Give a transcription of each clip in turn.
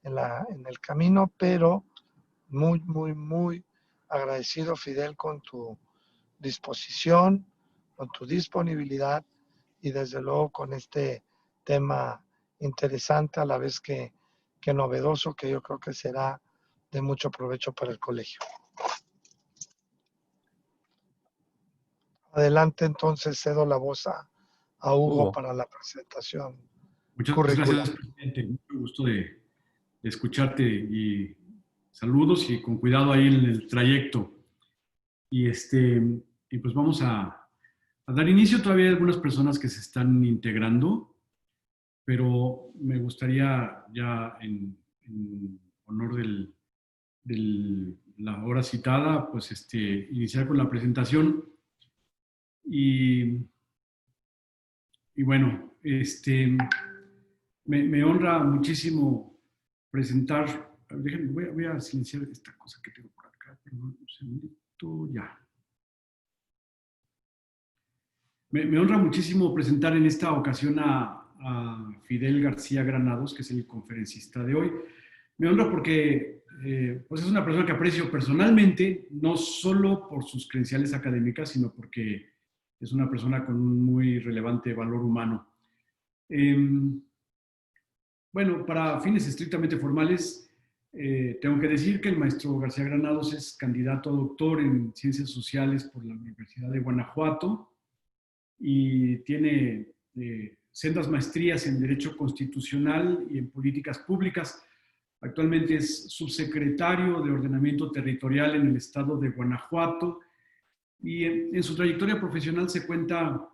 en el camino, pero muy, muy, muy agradecido, Fidel, con tu disposición, con tu disponibilidad y desde luego con este tema interesante a la vez que novedoso, que yo creo que será de mucho provecho para el colegio. Adelante, entonces cedo la voz a Hugo para la presentación Muchas curricular. gracias, presidente. Mucho gusto de escucharte y saludos y con cuidado ahí en el trayecto. Y, y pues vamos a dar inicio. Todavía hay algunas personas que se están integrando, pero me gustaría ya en honor de la hora citada, pues iniciar con la presentación. Y bueno, me honra muchísimo presentar. Déjenme, voy a silenciar esta cosa que tengo por acá. Perdón, un segundito, ya. Me honra muchísimo presentar en esta ocasión a Fidel García Granados, que es el conferencista de hoy. Me honra porque pues es una persona que aprecio personalmente, no solo por sus credenciales académicas, sino porque es una persona con un muy relevante valor humano. Bueno, para fines estrictamente formales, tengo que decir que el maestro García Granados es candidato a doctor en Ciencias Sociales por la Universidad de Guanajuato y tiene sendas maestrías en Derecho Constitucional y en Políticas Públicas. Actualmente es subsecretario de Ordenamiento Territorial en el estado de Guanajuato y en su trayectoria profesional se cuenta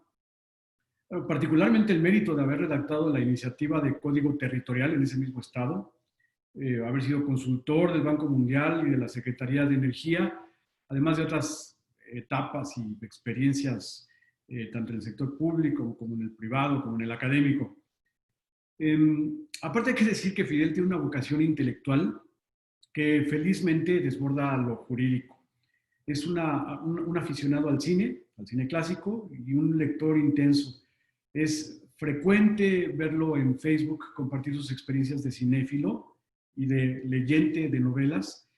particularmente el mérito de haber redactado la iniciativa de Código Territorial en ese mismo estado, haber sido consultor del Banco Mundial y de la Secretaría de Energía, además de otras etapas y experiencias tanto en el sector público como en el privado, como en el académico. Aparte hay que decir que Fidel tiene una vocación intelectual que felizmente desborda lo jurídico. Es un aficionado al cine clásico y un lector intenso. Es frecuente verlo en Facebook compartir sus experiencias de cinéfilo y de leyente de novelas.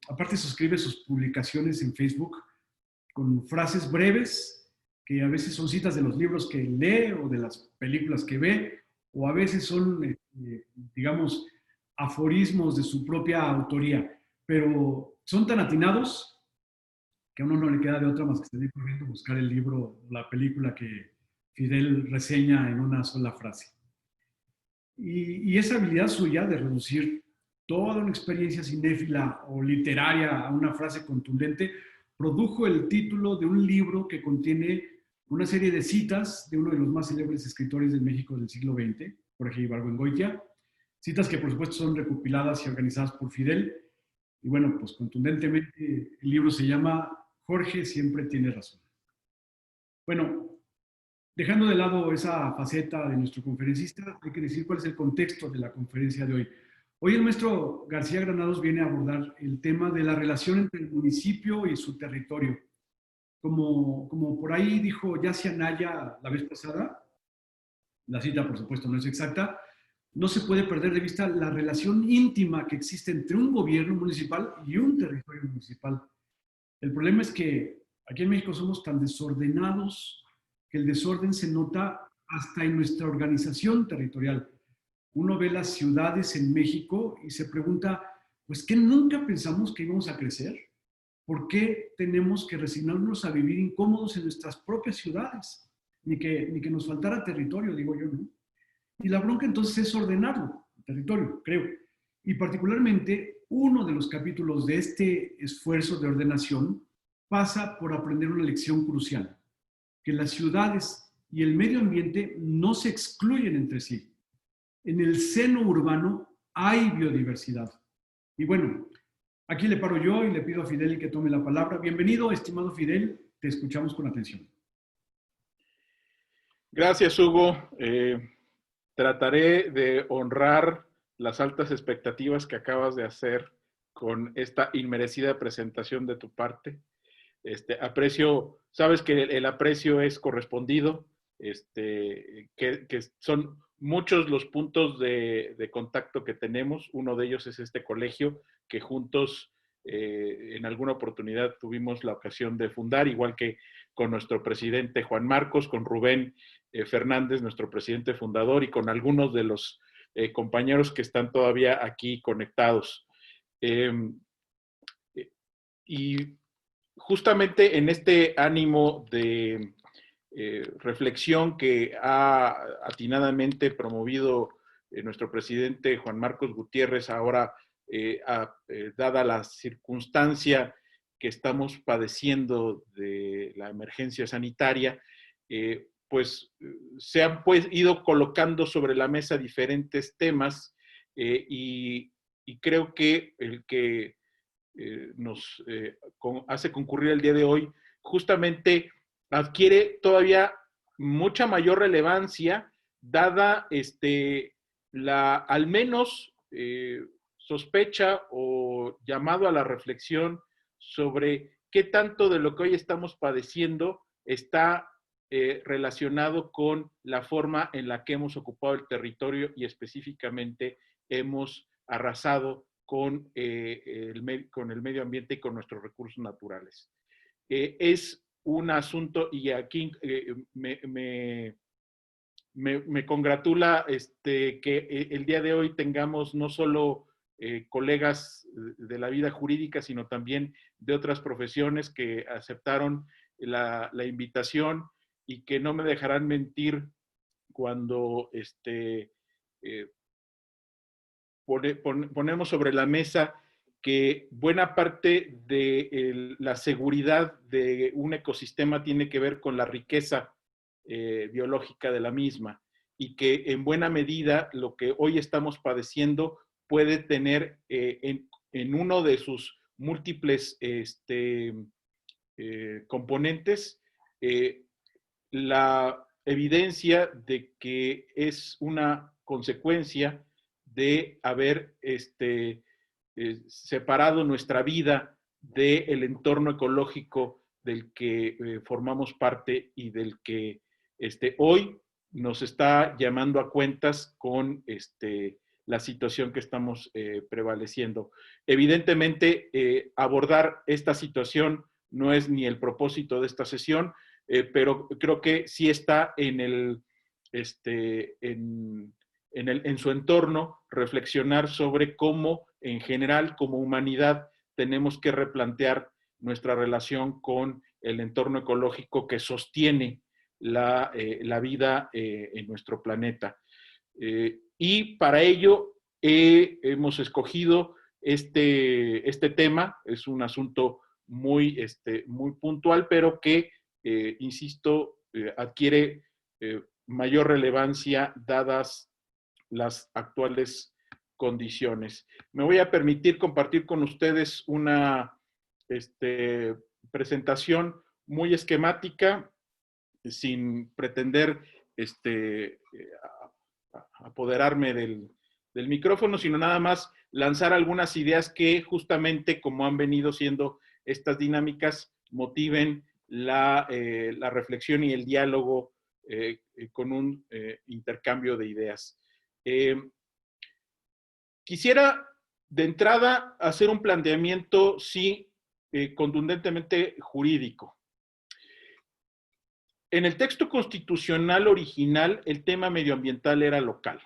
Aparte suscribe sus publicaciones en Facebook con frases breves que a veces son citas de los libros que lee o de las películas que ve, o a veces son, digamos, aforismos de su propia autoría, pero son tan atinados que a uno no le queda de otra más que salir corriendo a buscar el libro o la película que Fidel reseña en una sola frase. Y esa habilidad suya de reducir toda una experiencia cinéfila o literaria a una frase contundente produjo el título de un libro que contiene una serie de citas de uno de los más célebres escritores de México del siglo XX, Jorge Ibargüengoitia, citas que por supuesto son recopiladas y organizadas por Fidel. Y bueno, pues contundentemente el libro se llama Jorge siempre tiene razón. Bueno, dejando de lado esa faceta de nuestro conferencista, hay que decir cuál es el contexto de la conferencia de hoy. Hoy el maestro García Granados viene a abordar el tema de la relación entre el municipio y su territorio. Como por ahí dijo Yacia Naya la vez pasada, la cita por supuesto no es exacta, no se puede perder de vista la relación íntima que existe entre un gobierno municipal y un territorio municipal. El problema es que aquí en México somos tan desordenados que el desorden se nota hasta en nuestra organización territorial. Uno ve las ciudades en México y se pregunta, pues, ¿qué nunca pensamos que íbamos a crecer? ¿Por qué tenemos que resignarnos a vivir incómodos en nuestras propias ciudades? Ni que nos faltara territorio, digo yo, ¿no? Y la bronca entonces es ordenarlo, el territorio, creo. Y particularmente, uno de los capítulos de este esfuerzo de ordenación pasa por aprender una lección crucial, que las ciudades y el medio ambiente no se excluyen entre sí. En el seno urbano hay biodiversidad. Y bueno, aquí le paro yo y le pido a Fidel que tome la palabra. Bienvenido, estimado Fidel, te escuchamos con atención. Gracias, Hugo. Trataré de honrar las altas expectativas que acabas de hacer con esta inmerecida presentación de tu parte. Aprecio, sabes que el aprecio es correspondido, que son muchos los puntos de contacto que tenemos. Uno de ellos es este colegio que juntos en alguna oportunidad tuvimos la ocasión de fundar, igual que con nuestro presidente Juan Marcos, con Rubén Fernández, nuestro presidente fundador, y con algunos de los compañeros que están todavía aquí conectados. Y justamente en este ánimo de reflexión que ha atinadamente promovido nuestro presidente Juan Marcos Gutiérrez, ahora dada la circunstancia que estamos padeciendo de la emergencia sanitaria, pues se han ido colocando sobre la mesa diferentes temas y creo que el que nos hace concurrir el día de hoy justamente adquiere todavía mucha mayor relevancia dada al menos sospecha o llamado a la reflexión sobre qué tanto de lo que hoy estamos padeciendo está relacionado con la forma en la que hemos ocupado el territorio y específicamente hemos arrasado con el medio ambiente y con nuestros recursos naturales. Es un asunto, y aquí me congratula que el día de hoy tengamos no solo colegas de la vida jurídica, sino también de otras profesiones que aceptaron la invitación y que no me dejarán mentir cuando ponemos sobre la mesa que buena parte de la seguridad de un ecosistema tiene que ver con la riqueza biológica de la misma y que en buena medida lo que hoy estamos padeciendo puede tener en uno de sus múltiples componentes la evidencia de que es una consecuencia de haber separado nuestra vida del entorno ecológico del que formamos parte y del que hoy nos está llamando a cuentas con la situación que estamos prevaleciendo. Evidentemente, abordar esta situación no es ni el propósito de esta sesión, pero creo que sí está en su entorno reflexionar sobre cómo en general como humanidad tenemos que replantear nuestra relación con el entorno ecológico que sostiene la vida en nuestro planeta. Y para ello hemos escogido este tema. Es un asunto muy puntual, pero que, insisto, adquiere mayor relevancia dadas las actuales condiciones. Me voy a permitir compartir con ustedes una presentación muy esquemática, sin pretender apoderarme del micrófono, sino nada más lanzar algunas ideas que justamente como han venido siendo estas dinámicas motiven la reflexión y el diálogo con un intercambio de ideas. Quisiera de entrada hacer un planteamiento, sí, contundentemente jurídico. En el texto constitucional original, el tema medioambiental era local.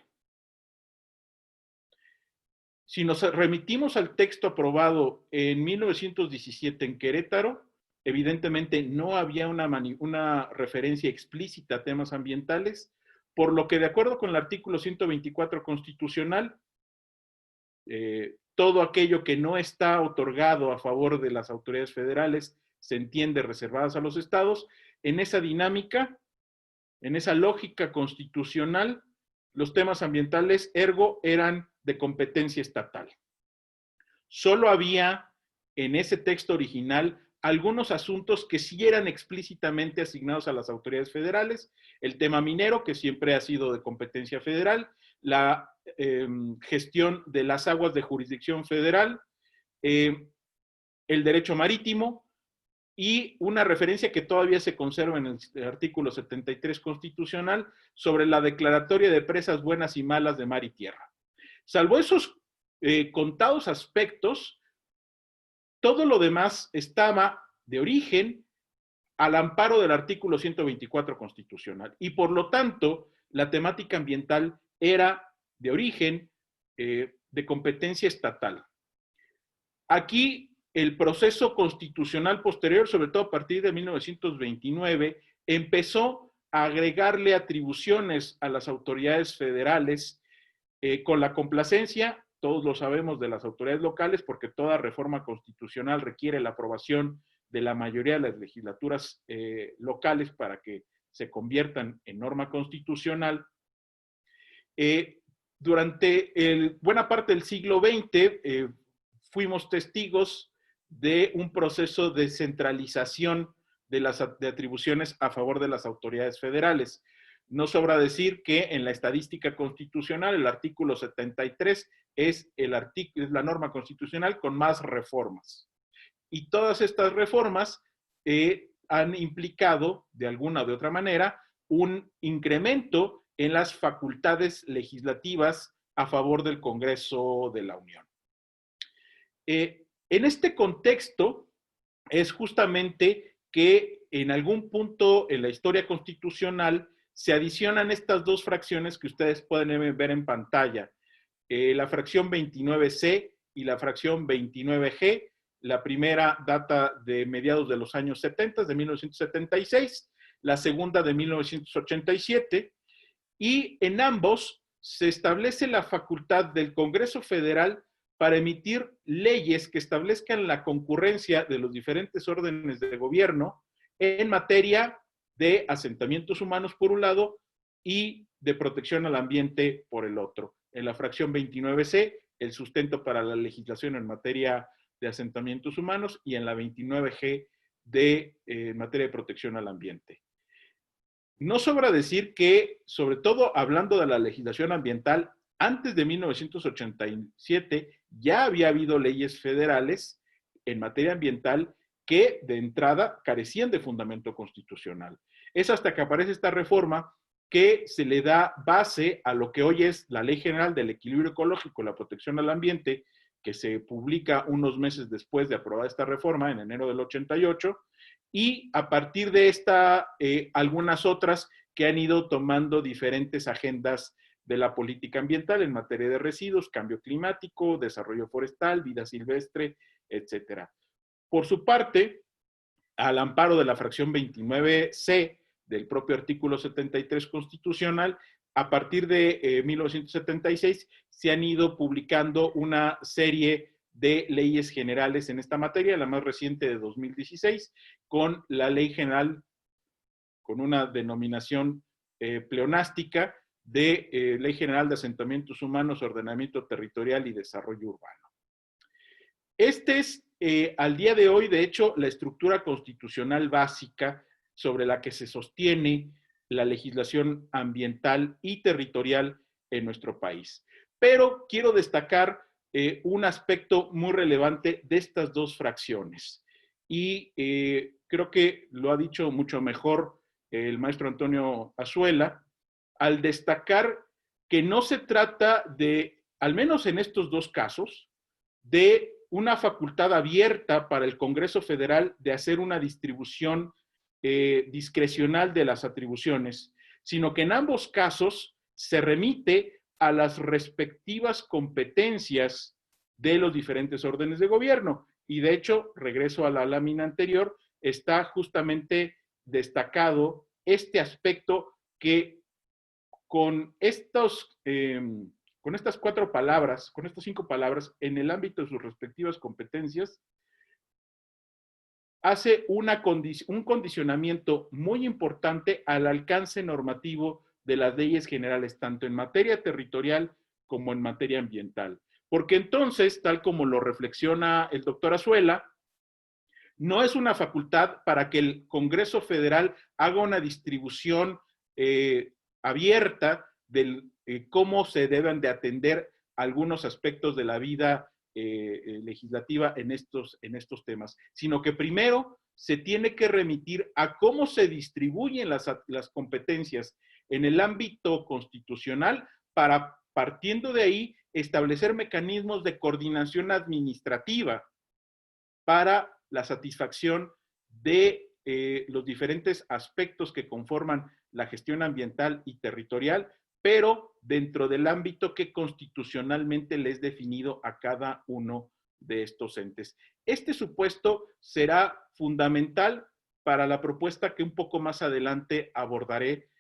Si nos remitimos al texto aprobado en 1917 en Querétaro, evidentemente no había una referencia explícita a temas ambientales, por lo que de acuerdo con el artículo 124 constitucional, todo aquello que no está otorgado a favor de las autoridades federales se entiende reservadas a los estados. En esa dinámica, en esa lógica constitucional, los temas ambientales, ergo, eran de competencia estatal. Solo había en ese texto original algunos asuntos que sí eran explícitamente asignados a las autoridades federales, el tema minero, que siempre ha sido de competencia federal, la gestión de las aguas de jurisdicción federal, el derecho marítimo y una referencia que todavía se conserva en el artículo 73 constitucional sobre la declaratoria de presas buenas y malas de mar y tierra. Salvo esos contados aspectos, todo lo demás estaba de origen al amparo del artículo 124 constitucional y por lo tanto la temática ambiental era de origen de competencia estatal. Aquí el proceso constitucional posterior, sobre todo a partir de 1929, empezó a agregarle atribuciones a las autoridades federales con la complacencia, todos lo sabemos, de las autoridades locales, porque toda reforma constitucional requiere la aprobación de la mayoría de las legislaturas locales para que se conviertan en norma constitucional. Durante buena parte del siglo XX fuimos testigos de un proceso de centralización de atribuciones a favor de las autoridades federales. No sobra decir que en la estadística constitucional el artículo 73 es la norma constitucional con más reformas. Y todas estas reformas han implicado, de alguna o de otra manera, un incremento en las facultades legislativas a favor del Congreso de la Unión. En este contexto es justamente que en algún punto en la historia constitucional se adicionan estas dos fracciones que ustedes pueden ver en pantalla, la fracción 29C y la fracción 29G. La primera data de mediados de los años 70, de 1976, la segunda de 1987, y en ambos se establece la facultad del Congreso Federal para emitir leyes que establezcan la concurrencia de los diferentes órdenes de gobierno en materia de asentamientos humanos por un lado y de protección al ambiente por el otro. En la fracción 29C, el sustento para la legislación en materia de asentamientos humanos, y en la 29G de materia de protección al ambiente. No sobra decir que, sobre todo hablando de la legislación ambiental, antes de 1987 ya había habido leyes federales en materia ambiental que de entrada carecían de fundamento constitucional. Es hasta que aparece esta reforma que se le da base a lo que hoy es la Ley General del Equilibrio Ecológico y la Protección al Ambiente, que se publica unos meses después de aprobar esta reforma, en enero del 88, y a partir de esta, algunas otras que han ido tomando diferentes agendas de la política ambiental en materia de residuos, cambio climático, desarrollo forestal, vida silvestre, etc. Por su parte, al amparo de la fracción 29C del propio artículo 73 constitucional, a partir de 1976 se han ido publicando una serie de leyes generales en esta materia, la más reciente de 2016, con la Ley General, con una denominación pleonástica de Ley General de Asentamientos Humanos, Ordenamiento Territorial y Desarrollo Urbano. Este es, al día de hoy, de hecho, la estructura constitucional básica sobre la que se sostiene la legislación ambiental y territorial en nuestro país. Pero quiero destacar un aspecto muy relevante de estas dos fracciones. Y creo que lo ha dicho mucho mejor el maestro Antonio Azuela, al destacar que no se trata de, al menos en estos dos casos, de una facultad abierta para el Congreso Federal de hacer una distribución discrecional de las atribuciones, sino que en ambos casos se remite a las respectivas competencias de los diferentes órdenes de gobierno. Y de hecho, regreso a la lámina anterior, está justamente destacado este aspecto que con estas 4 palabras, con estas 5 palabras, en el ámbito de sus respectivas competencias, hace un condicionamiento muy importante al alcance normativo de las leyes generales, tanto en materia territorial como en materia ambiental. Porque entonces, tal como lo reflexiona el doctor Azuela, no es una facultad para que el Congreso Federal haga una distribución abierta de cómo se deben de atender algunos aspectos de la vida legislativa en estos temas, sino que primero se tiene que remitir a cómo se distribuyen las competencias en el ámbito constitucional para, partiendo de ahí, establecer mecanismos de coordinación administrativa para la satisfacción de los diferentes aspectos que conforman la gestión ambiental y territorial, pero dentro del ámbito que constitucionalmente le es definido a cada uno de estos entes. Este supuesto será fundamental para la propuesta que un poco más adelante abordaré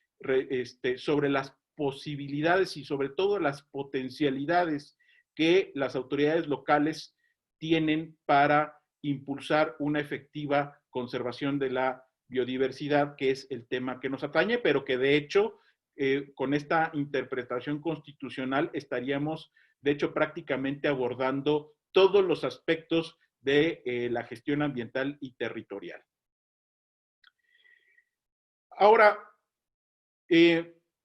sobre las posibilidades y sobre todo las potencialidades que las autoridades locales tienen para impulsar una efectiva conservación de la biodiversidad, que es el tema que nos atañe, pero que de hecho, con esta interpretación constitucional estaríamos, de hecho, prácticamente abordando todos los aspectos de la gestión ambiental y territorial. Ahora,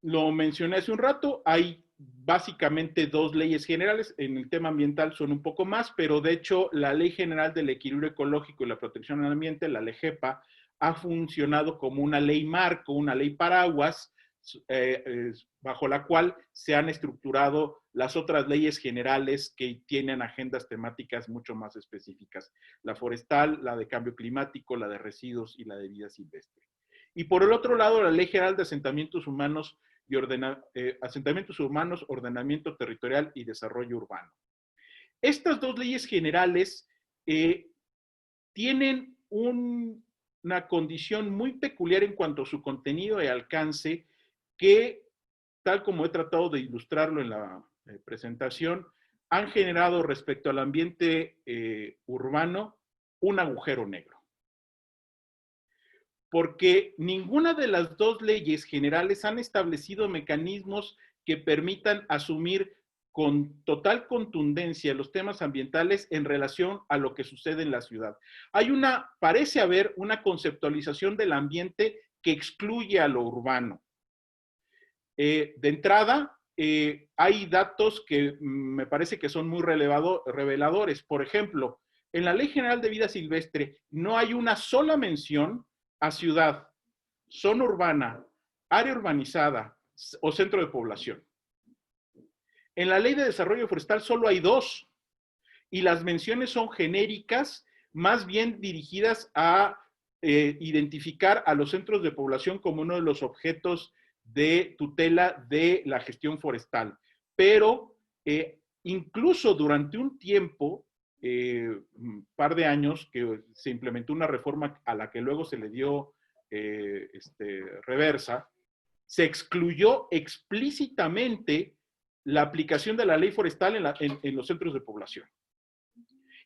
lo mencioné hace un rato, hay básicamente dos leyes generales. En el tema ambiental son un poco más, pero de hecho la Ley General del Equilibrio Ecológico y la Protección al Ambiente, la LEGEPA, ha funcionado como una ley marco, una ley paraguas, bajo la cual se han estructurado las otras leyes generales que tienen agendas temáticas mucho más específicas. La forestal, la de cambio climático, la de residuos y la de vida silvestre. Y por el otro lado, la Ley General de Asentamientos Humanos, Ordenamiento Territorial y Desarrollo Urbano. Estas dos leyes generales tienen una condición muy peculiar en cuanto a su contenido y alcance que, tal como he tratado de ilustrarlo en la presentación, han generado respecto al ambiente urbano un agujero negro. Porque ninguna de las dos leyes generales han establecido mecanismos que permitan asumir con total contundencia los temas ambientales en relación a lo que sucede en la ciudad. Parece haber una conceptualización del ambiente que excluye a lo urbano. De entrada, hay datos que me parece que son muy reveladores. Por ejemplo, en la Ley General de Vida Silvestre no hay una sola mención a ciudad, zona urbana, área urbanizada o centro de población. En la Ley de Desarrollo Forestal solo hay dos, y las menciones son genéricas, más bien dirigidas a identificar a los centros de población como uno de los objetos de tutela de la gestión forestal. Pero incluso durante un tiempo, un par de años, que se implementó una reforma a la que luego se le dio reversa, se excluyó explícitamente la aplicación de la ley forestal en los centros de población.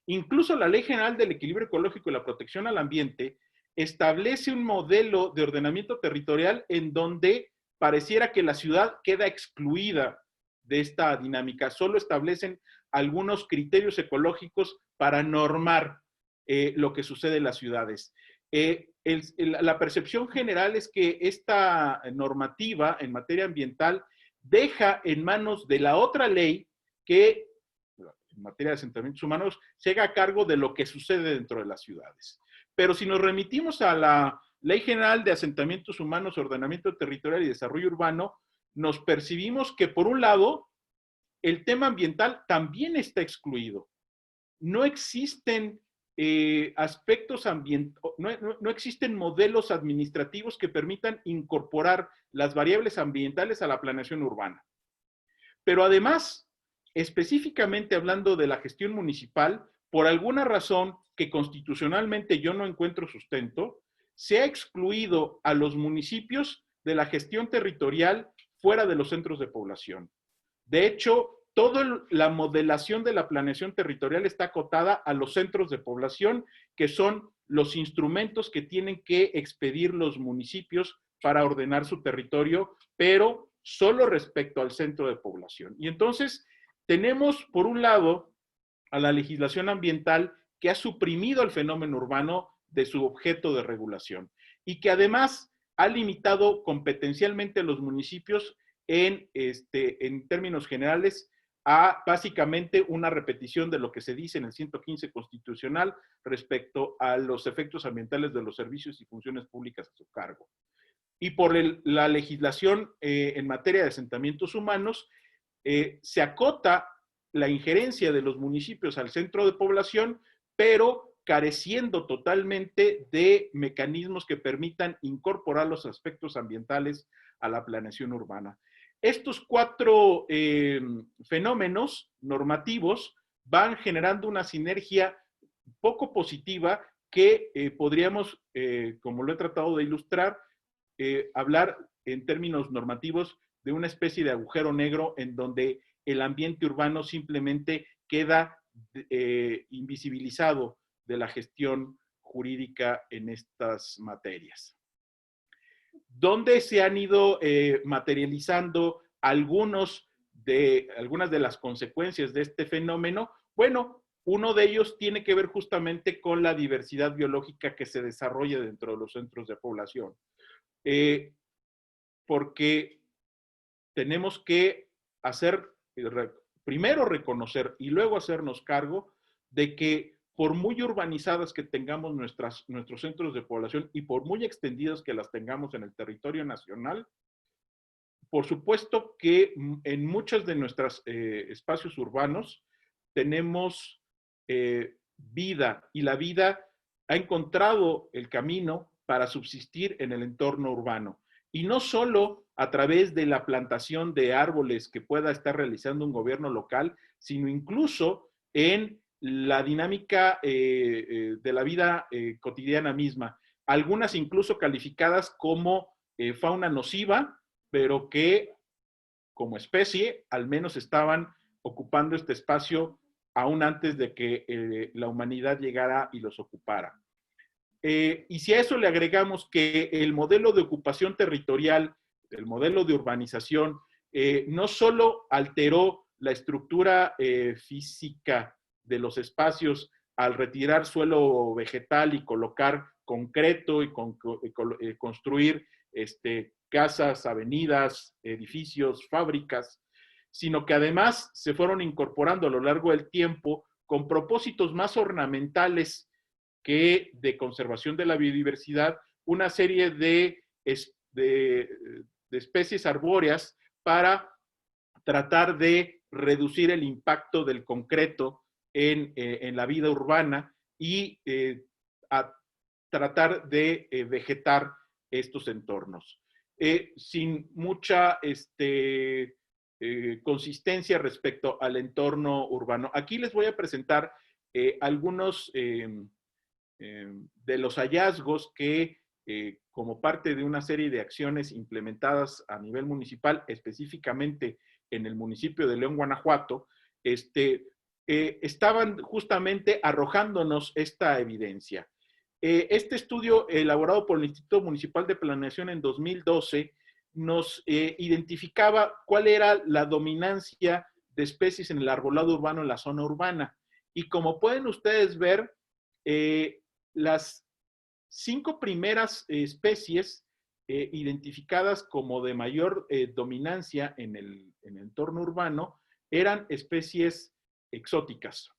Incluso la Ley General del Equilibrio Ecológico y la Protección al Ambiente establece un modelo de ordenamiento territorial en donde pareciera que la ciudad queda excluida de esta dinámica. Solo establecen algunos criterios ecológicos para normar lo que sucede en las ciudades. La percepción general es que esta normativa en materia ambiental deja en manos de la otra ley que, en materia de asentamientos humanos, se haga cargo de lo que sucede dentro de las ciudades. Pero si nos remitimos a la Ley General de Asentamientos Humanos, Ordenamiento Territorial y Desarrollo Urbano, nos percibimos que, por un lado, el tema ambiental también está excluido. No existen aspectos ambientales, no existen modelos administrativos que permitan incorporar las variables ambientales a la planeación urbana. Pero además, específicamente hablando de la gestión municipal, por alguna razón que constitucionalmente yo no encuentro sustento, se ha excluido a los municipios de la gestión territorial fuera de los centros de población. De hecho, toda la modelación de la planeación territorial está acotada a los centros de población, que son los instrumentos que tienen que expedir los municipios para ordenar su territorio, pero solo respecto al centro de población. Y entonces tenemos, por un lado, a la legislación ambiental que ha suprimido el fenómeno urbano de su objeto de regulación y que además ha limitado competencialmente a los municipios en términos generales a básicamente una repetición de lo que se dice en el 115 constitucional respecto a los efectos ambientales de los servicios y funciones públicas a su cargo. Y por la legislación en materia de asentamientos humanos, se acota la injerencia de los municipios al centro de población, pero careciendo totalmente de mecanismos que permitan incorporar los aspectos ambientales a la planeación urbana. Estos cuatro fenómenos normativos van generando una sinergia poco positiva que podríamos, como lo he tratado de ilustrar, hablar en términos normativos de una especie de agujero negro en donde el ambiente urbano simplemente queda invisibilizado de la gestión jurídica en estas materias. ¿Dónde se han ido materializando algunas de las consecuencias de este fenómeno? Bueno, uno de ellos tiene que ver justamente con la diversidad biológica que se desarrolla dentro de los centros de población. Porque tenemos que primero reconocer y luego hacernos cargo de que por muy urbanizadas que tengamos nuestros centros de población y por muy extendidas que las tengamos en el territorio nacional, por supuesto que en muchos de nuestros espacios urbanos tenemos vida, y la vida ha encontrado el camino para subsistir en el entorno urbano. Y no solo a través de la plantación de árboles que pueda estar realizando un gobierno local, sino incluso en la dinámica de la vida cotidiana misma. Algunas incluso calificadas como fauna nociva, pero que como especie al menos estaban ocupando este espacio aún antes de que la humanidad llegara y los ocupara. Y si a eso le agregamos que el modelo de ocupación territorial, el modelo de urbanización, no solo alteró la estructura física de los espacios al retirar suelo vegetal y colocar concreto y construir casas, avenidas, edificios, fábricas, sino que además se fueron incorporando a lo largo del tiempo con propósitos más ornamentales que de conservación de la biodiversidad, una serie de especies arbóreas para tratar de reducir el impacto del concreto en la vida urbana y a tratar de vegetar estos entornos. Sin mucha consistencia respecto al entorno urbano. Aquí les voy a presentar algunos de los hallazgos que, como parte de una serie de acciones implementadas a nivel municipal, específicamente en el municipio de León, Guanajuato, estaban justamente arrojándonos esta evidencia. Este estudio elaborado por el Instituto Municipal de Planeación en 2012 nos identificaba cuál era la dominancia de especies en el arbolado urbano en la zona urbana. Y como pueden ustedes ver, las 5 primeras especies identificadas como de mayor dominancia en el entorno urbano eran especies exóticas.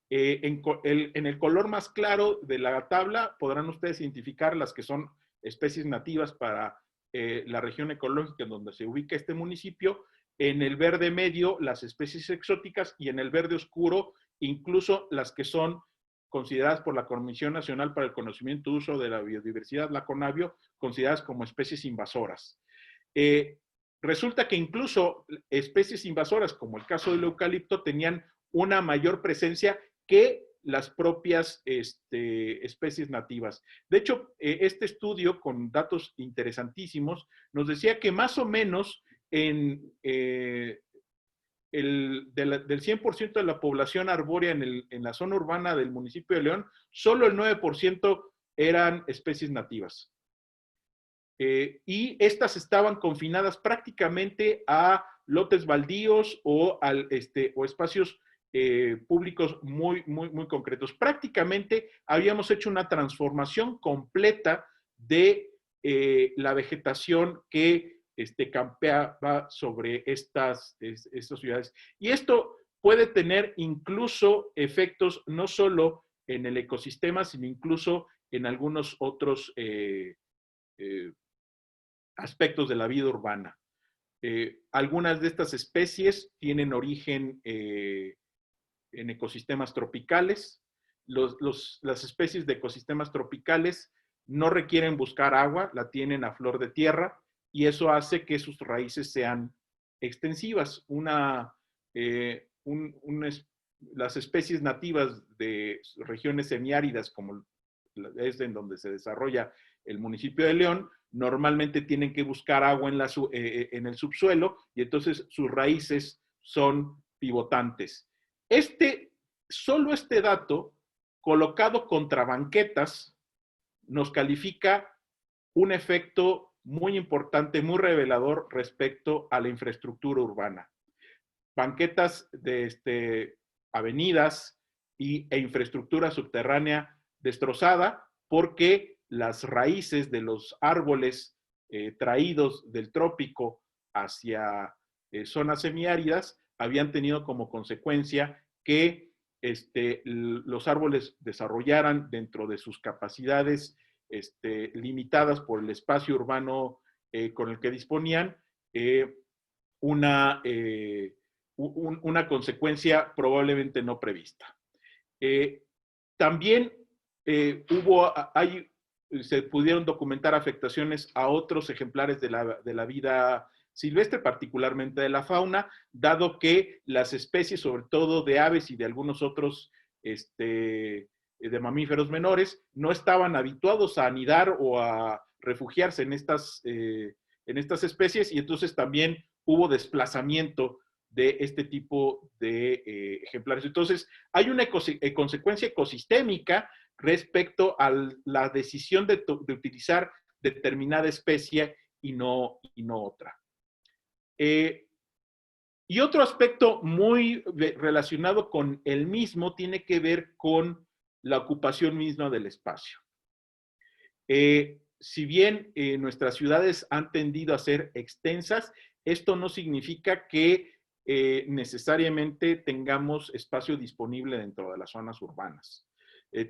En el color más claro de la tabla podrán ustedes identificar las que son especies nativas para la región ecológica en donde se ubica este municipio. En el verde medio, las especies exóticas, y en el verde oscuro, incluso las que son consideradas por la Comisión Nacional para el Conocimiento y Uso de la Biodiversidad, la CONABIO, consideradas como especies invasoras. Resulta que incluso especies invasoras, como el caso del eucalipto, tenían una mayor presencia que las propias especies nativas. De hecho, este estudio, con datos interesantísimos, nos decía que más o menos del 100% de la población arbórea en la zona urbana del municipio de León, solo el 9% eran especies nativas. Y estas estaban confinadas prácticamente a lotes baldíos o espacios públicos muy concretos. Prácticamente habíamos hecho una transformación completa de la vegetación que campeaba sobre estas ciudades. Y esto puede tener incluso efectos no solo en el ecosistema, sino incluso en algunos otros aspectos de la vida urbana. Algunas de estas especies tienen origen en ecosistemas tropicales. Las especies de ecosistemas tropicales no requieren buscar agua, la tienen a flor de tierra, y eso hace que sus raíces sean extensivas. Las especies nativas de regiones semiáridas, como es en donde se desarrolla el municipio de León, normalmente tienen que buscar agua en el subsuelo, y entonces sus raíces son pivotantes. Solo este dato, colocado contra banquetas, nos califica un efecto muy importante, muy revelador respecto a la infraestructura urbana. Banquetas de avenidas e infraestructura subterránea destrozada porque las raíces de los árboles traídos del trópico hacia zonas semiáridas habían tenido como consecuencia que los árboles desarrollaran dentro de sus capacidades limitadas por el espacio urbano con el que disponían, una consecuencia probablemente no prevista. También se pudieron documentar afectaciones a otros ejemplares de la vida silvestre, particularmente de la fauna, dado que las especies, sobre todo de aves y de algunos otros de mamíferos menores, no estaban habituados a anidar o a refugiarse en estas especies, y entonces también hubo desplazamiento de este tipo de ejemplares. Entonces, hay una consecuencia ecosistémica respecto a la decisión de utilizar determinada especie y no otra. Y otro aspecto muy relacionado con el mismo tiene que ver con la ocupación misma del espacio. Si bien nuestras ciudades han tendido a ser extensas, esto no significa que necesariamente tengamos espacio disponible dentro de las zonas urbanas.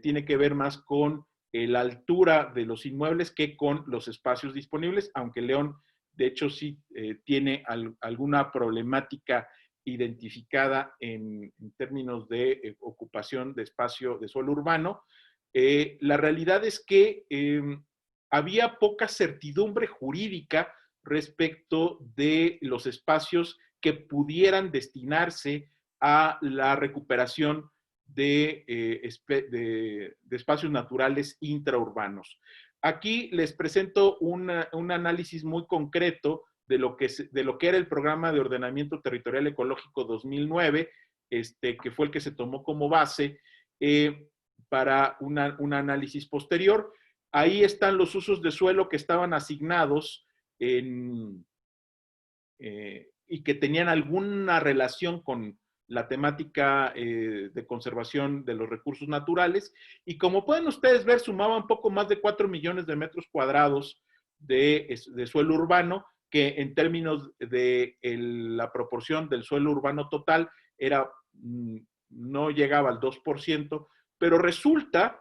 Tiene que ver más con la altura de los inmuebles que con los espacios disponibles, aunque León, de hecho, sí tiene alguna problemática identificada en términos de ocupación de espacio de suelo urbano. La realidad es que había poca certidumbre jurídica respecto de los espacios que pudieran destinarse a la recuperación de espacios naturales intraurbanos. Aquí les presento un análisis muy concreto de lo que era el Programa de Ordenamiento Territorial Ecológico 2009, que fue el que se tomó como base para un análisis posterior. Ahí están los usos de suelo que estaban asignados y que tenían alguna relación con la temática de conservación de los recursos naturales, y como pueden ustedes ver, sumaba un poco más de 4 millones de metros cuadrados de suelo urbano, que en términos de la proporción del suelo urbano total no llegaba al 2%, pero resulta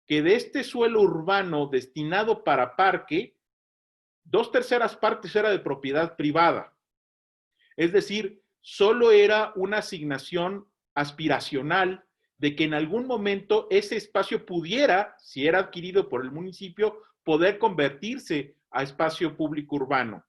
que de este suelo urbano destinado para parque, 2/3 partes era de propiedad privada. Es decir, solo era una asignación aspiracional de que en algún momento ese espacio pudiera, si era adquirido por el municipio, poder convertirse a espacio público urbano.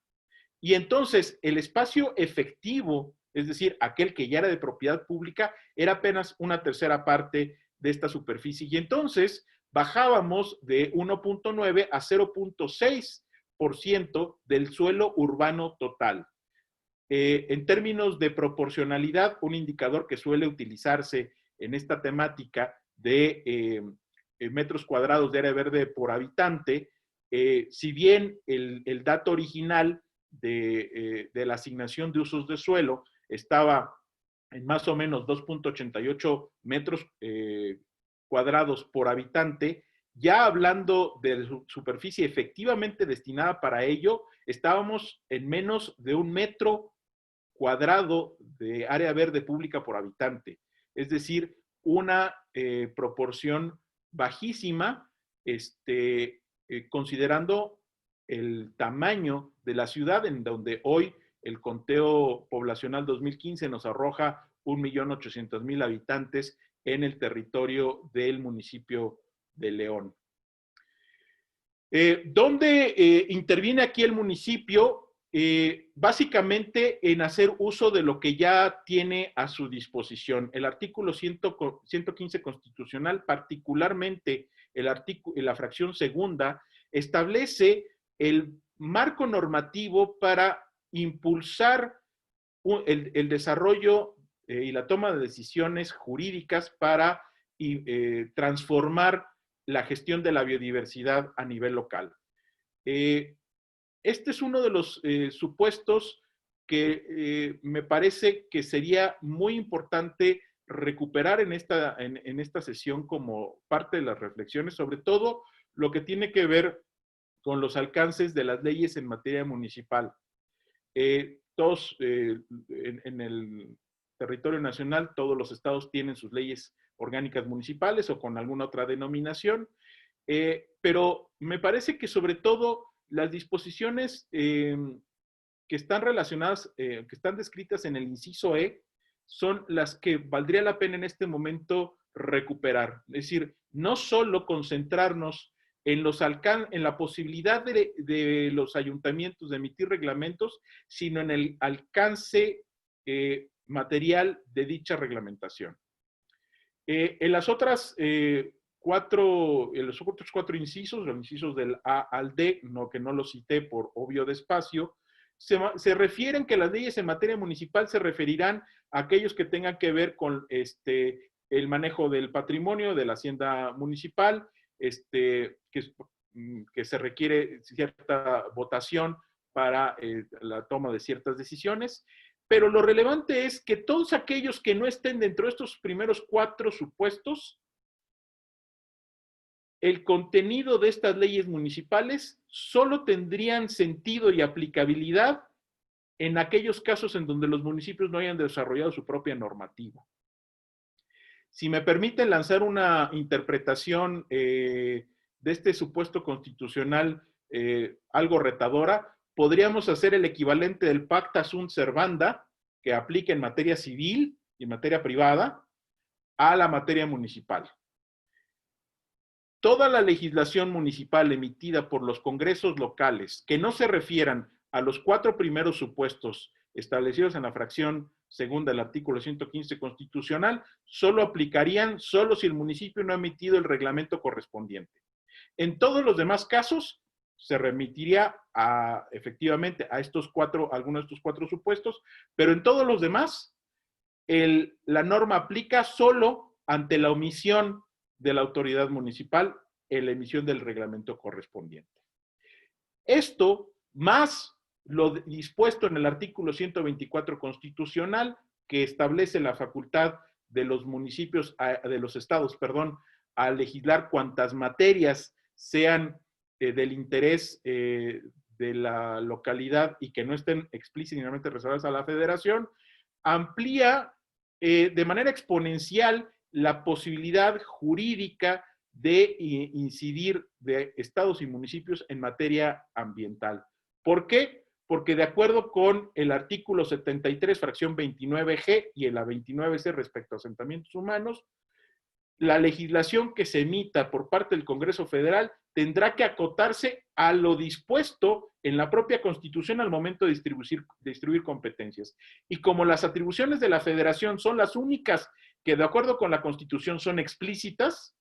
Y entonces el espacio efectivo, es decir, aquel que ya era de propiedad pública, era apenas 1/3 parte de esta superficie. Y entonces bajábamos de 1.9 a 0.6% del suelo urbano total. En términos de proporcionalidad, un indicador que suele utilizarse en esta temática de metros cuadrados de área verde por habitante, si bien el dato original de la asignación de usos de suelo estaba en más o menos 2.88 metros cuadrados por habitante, ya hablando de superficie efectivamente destinada para ello, estábamos en menos de 1 metro cuadrado de área verde pública por habitante. Es decir, una proporción bajísima, considerando el tamaño de la ciudad, en donde hoy el conteo poblacional 2015 nos arroja 1.800.000 habitantes en el territorio del municipio de León. ¿Dónde interviene aquí el municipio? Básicamente en hacer uso de lo que ya tiene a su disposición. El artículo 115 constitucional, particularmente la fracción segunda, establece el marco normativo para impulsar el desarrollo y la toma de decisiones jurídicas para transformar la gestión de la biodiversidad a nivel local. Este es uno de los supuestos que me parece que sería muy importante recuperar en esta sesión como parte de las reflexiones, sobre todo lo que tiene que ver con los alcances de las leyes en materia municipal. Todos en el territorio nacional, todos los estados tienen sus leyes orgánicas municipales o con alguna otra denominación, pero me parece que sobre todo las disposiciones que están relacionadas, que están descritas en el inciso E, son las que valdría la pena en este momento recuperar. Es decir, no solo concentrarnos en la posibilidad de los ayuntamientos de emitir reglamentos, sino en el alcance material de dicha reglamentación. En los otros 4 incisos, los incisos del A al D, que no los cité por obvio despacio, se refieren que las leyes en materia municipal se referirán a aquellos que tengan que ver con el manejo del patrimonio, de la hacienda municipal, que se requiere cierta votación para la toma de ciertas decisiones. Pero lo relevante es que todos aquellos que no estén dentro de estos primeros 4 supuestos, el contenido de estas leyes municipales solo tendrían sentido y aplicabilidad en aquellos casos en donde los municipios no hayan desarrollado su propia normativa. Si me permiten lanzar una interpretación de este supuesto constitucional algo retadora, podríamos hacer el equivalente del pacta sunt servanda, que aplica en materia civil y en materia privada, a la materia municipal. Toda la legislación municipal emitida por los congresos locales que no se refieran a los 4 primeros supuestos establecidos en la fracción segunda del artículo 115 constitucional, solo aplicarían solo si el municipio no ha emitido el reglamento correspondiente. En todos los demás casos, se remitiría efectivamente a algunos de estos 4 supuestos, pero en todos los demás, la norma aplica solo ante la omisión de la autoridad municipal en la emisión del reglamento correspondiente. Esto, más lo dispuesto en el artículo 124 constitucional, que establece la facultad de los municipios, de los estados, a legislar cuantas materias sean del interés de la localidad y que no estén explícitamente reservadas a la federación, amplía de manera exponencial la posibilidad jurídica de incidir de estados y municipios en materia ambiental. ¿Por qué? Porque de acuerdo con el artículo 73, fracción 29G y la 29C respecto a asentamientos humanos, la legislación que se emita por parte del Congreso Federal tendrá que acotarse a lo dispuesto en la propia Constitución al momento de distribuir competencias. Y como las atribuciones de la Federación son las únicas que de acuerdo con la Constitución son explícitas,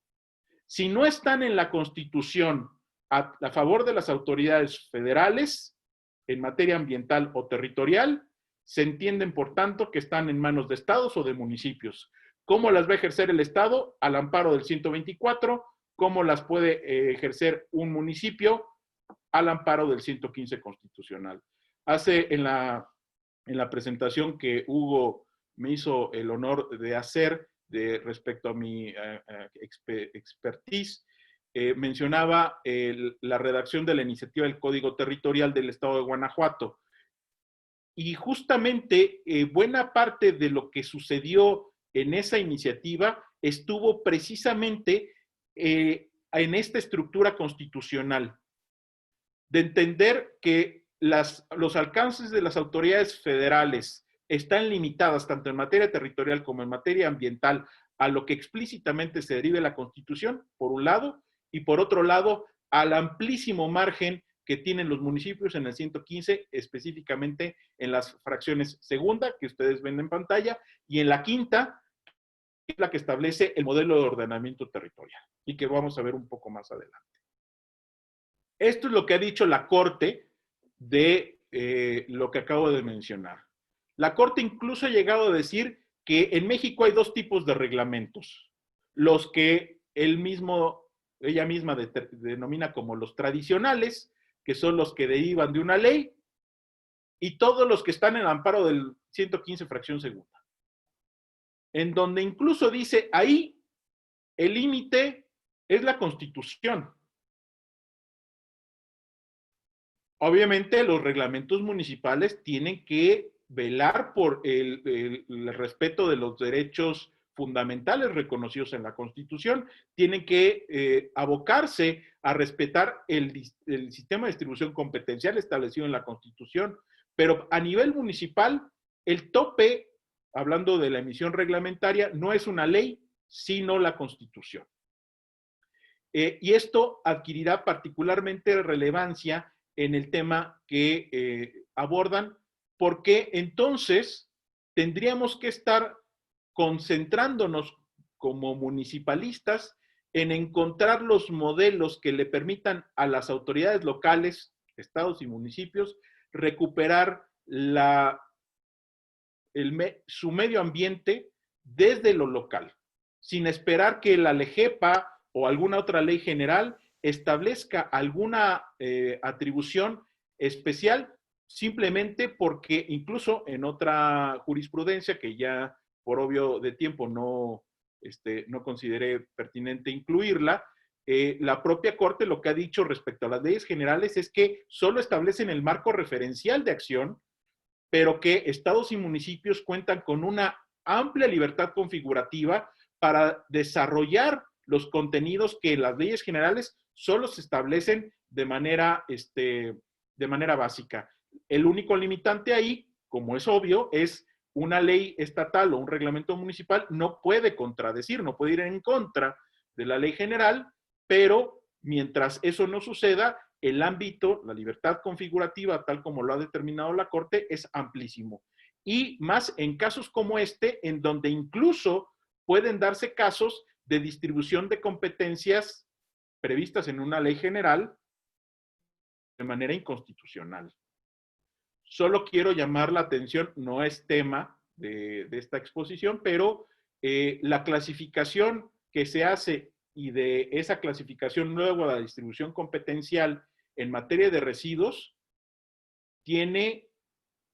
si no están en la Constitución a favor de las autoridades federales en materia ambiental o territorial, se entienden por tanto que están en manos de estados o de municipios. ¿Cómo las va a ejercer el Estado? Al amparo del 124. ¿Cómo las puede ejercer un municipio? Al amparo del 115 constitucional. En la presentación que Hugo me hizo el honor de hacer respecto a mi expertise, mencionaba la redacción de la iniciativa del Código Territorial del Estado de Guanajuato. Y justamente buena parte de lo que sucedió en esa iniciativa estuvo precisamente en esta estructura constitucional, de entender que los alcances de las autoridades federales están limitadas tanto en materia territorial como en materia ambiental a lo que explícitamente se derive de la Constitución, por un lado, y por otro lado, al amplísimo margen que tienen los municipios en el 115, específicamente en las fracciones segunda, que ustedes ven en pantalla, y en la quinta, que es la que establece el modelo de ordenamiento territorial, y que vamos a ver un poco más adelante. Esto es lo que ha dicho la Corte de lo que acabo de mencionar. La Corte incluso ha llegado a decir que en México hay dos tipos de reglamentos. Los que ella misma denomina como los tradicionales, que son los que derivan de una ley, y todos los que están en el amparo del 115 fracción segunda. En donde incluso dice, ahí el límite es la Constitución. Obviamente los reglamentos municipales tienen que velar por el respeto de los derechos fundamentales reconocidos en la Constitución, tienen que abocarse a respetar el sistema de distribución competencial establecido en la Constitución, pero a nivel municipal, el tope, hablando de la emisión reglamentaria, no es una ley, sino la Constitución. Y esto adquirirá particularmente relevancia en el tema que abordan, porque entonces tendríamos que estar concentrándonos como municipalistas en encontrar los modelos que le permitan a las autoridades locales, estados y municipios, recuperar su medio ambiente desde lo local, sin esperar que la LEGEPA o alguna otra ley general establezca alguna atribución especial, simplemente porque incluso en otra jurisprudencia que ya por obvio de tiempo no consideré pertinente incluirla, la propia Corte lo que ha dicho respecto a las leyes generales es que solo establecen el marco referencial de acción, pero que estados y municipios cuentan con una amplia libertad configurativa para desarrollar los contenidos que las leyes generales solo se establecen de manera básica. El único limitante ahí, como es obvio, es una ley estatal o un reglamento municipal no puede contradecir, no puede ir en contra de la ley general, pero mientras eso no suceda, el ámbito, la libertad configurativa, tal como lo ha determinado la Corte, es amplísimo. Y más en casos como este, en donde incluso pueden darse casos de distribución de competencias previstas en una ley general de manera inconstitucional. Solo quiero llamar la atención, no es tema de esta exposición, pero la clasificación que se hace y de esa clasificación luego a la distribución competencial en materia de residuos tiene,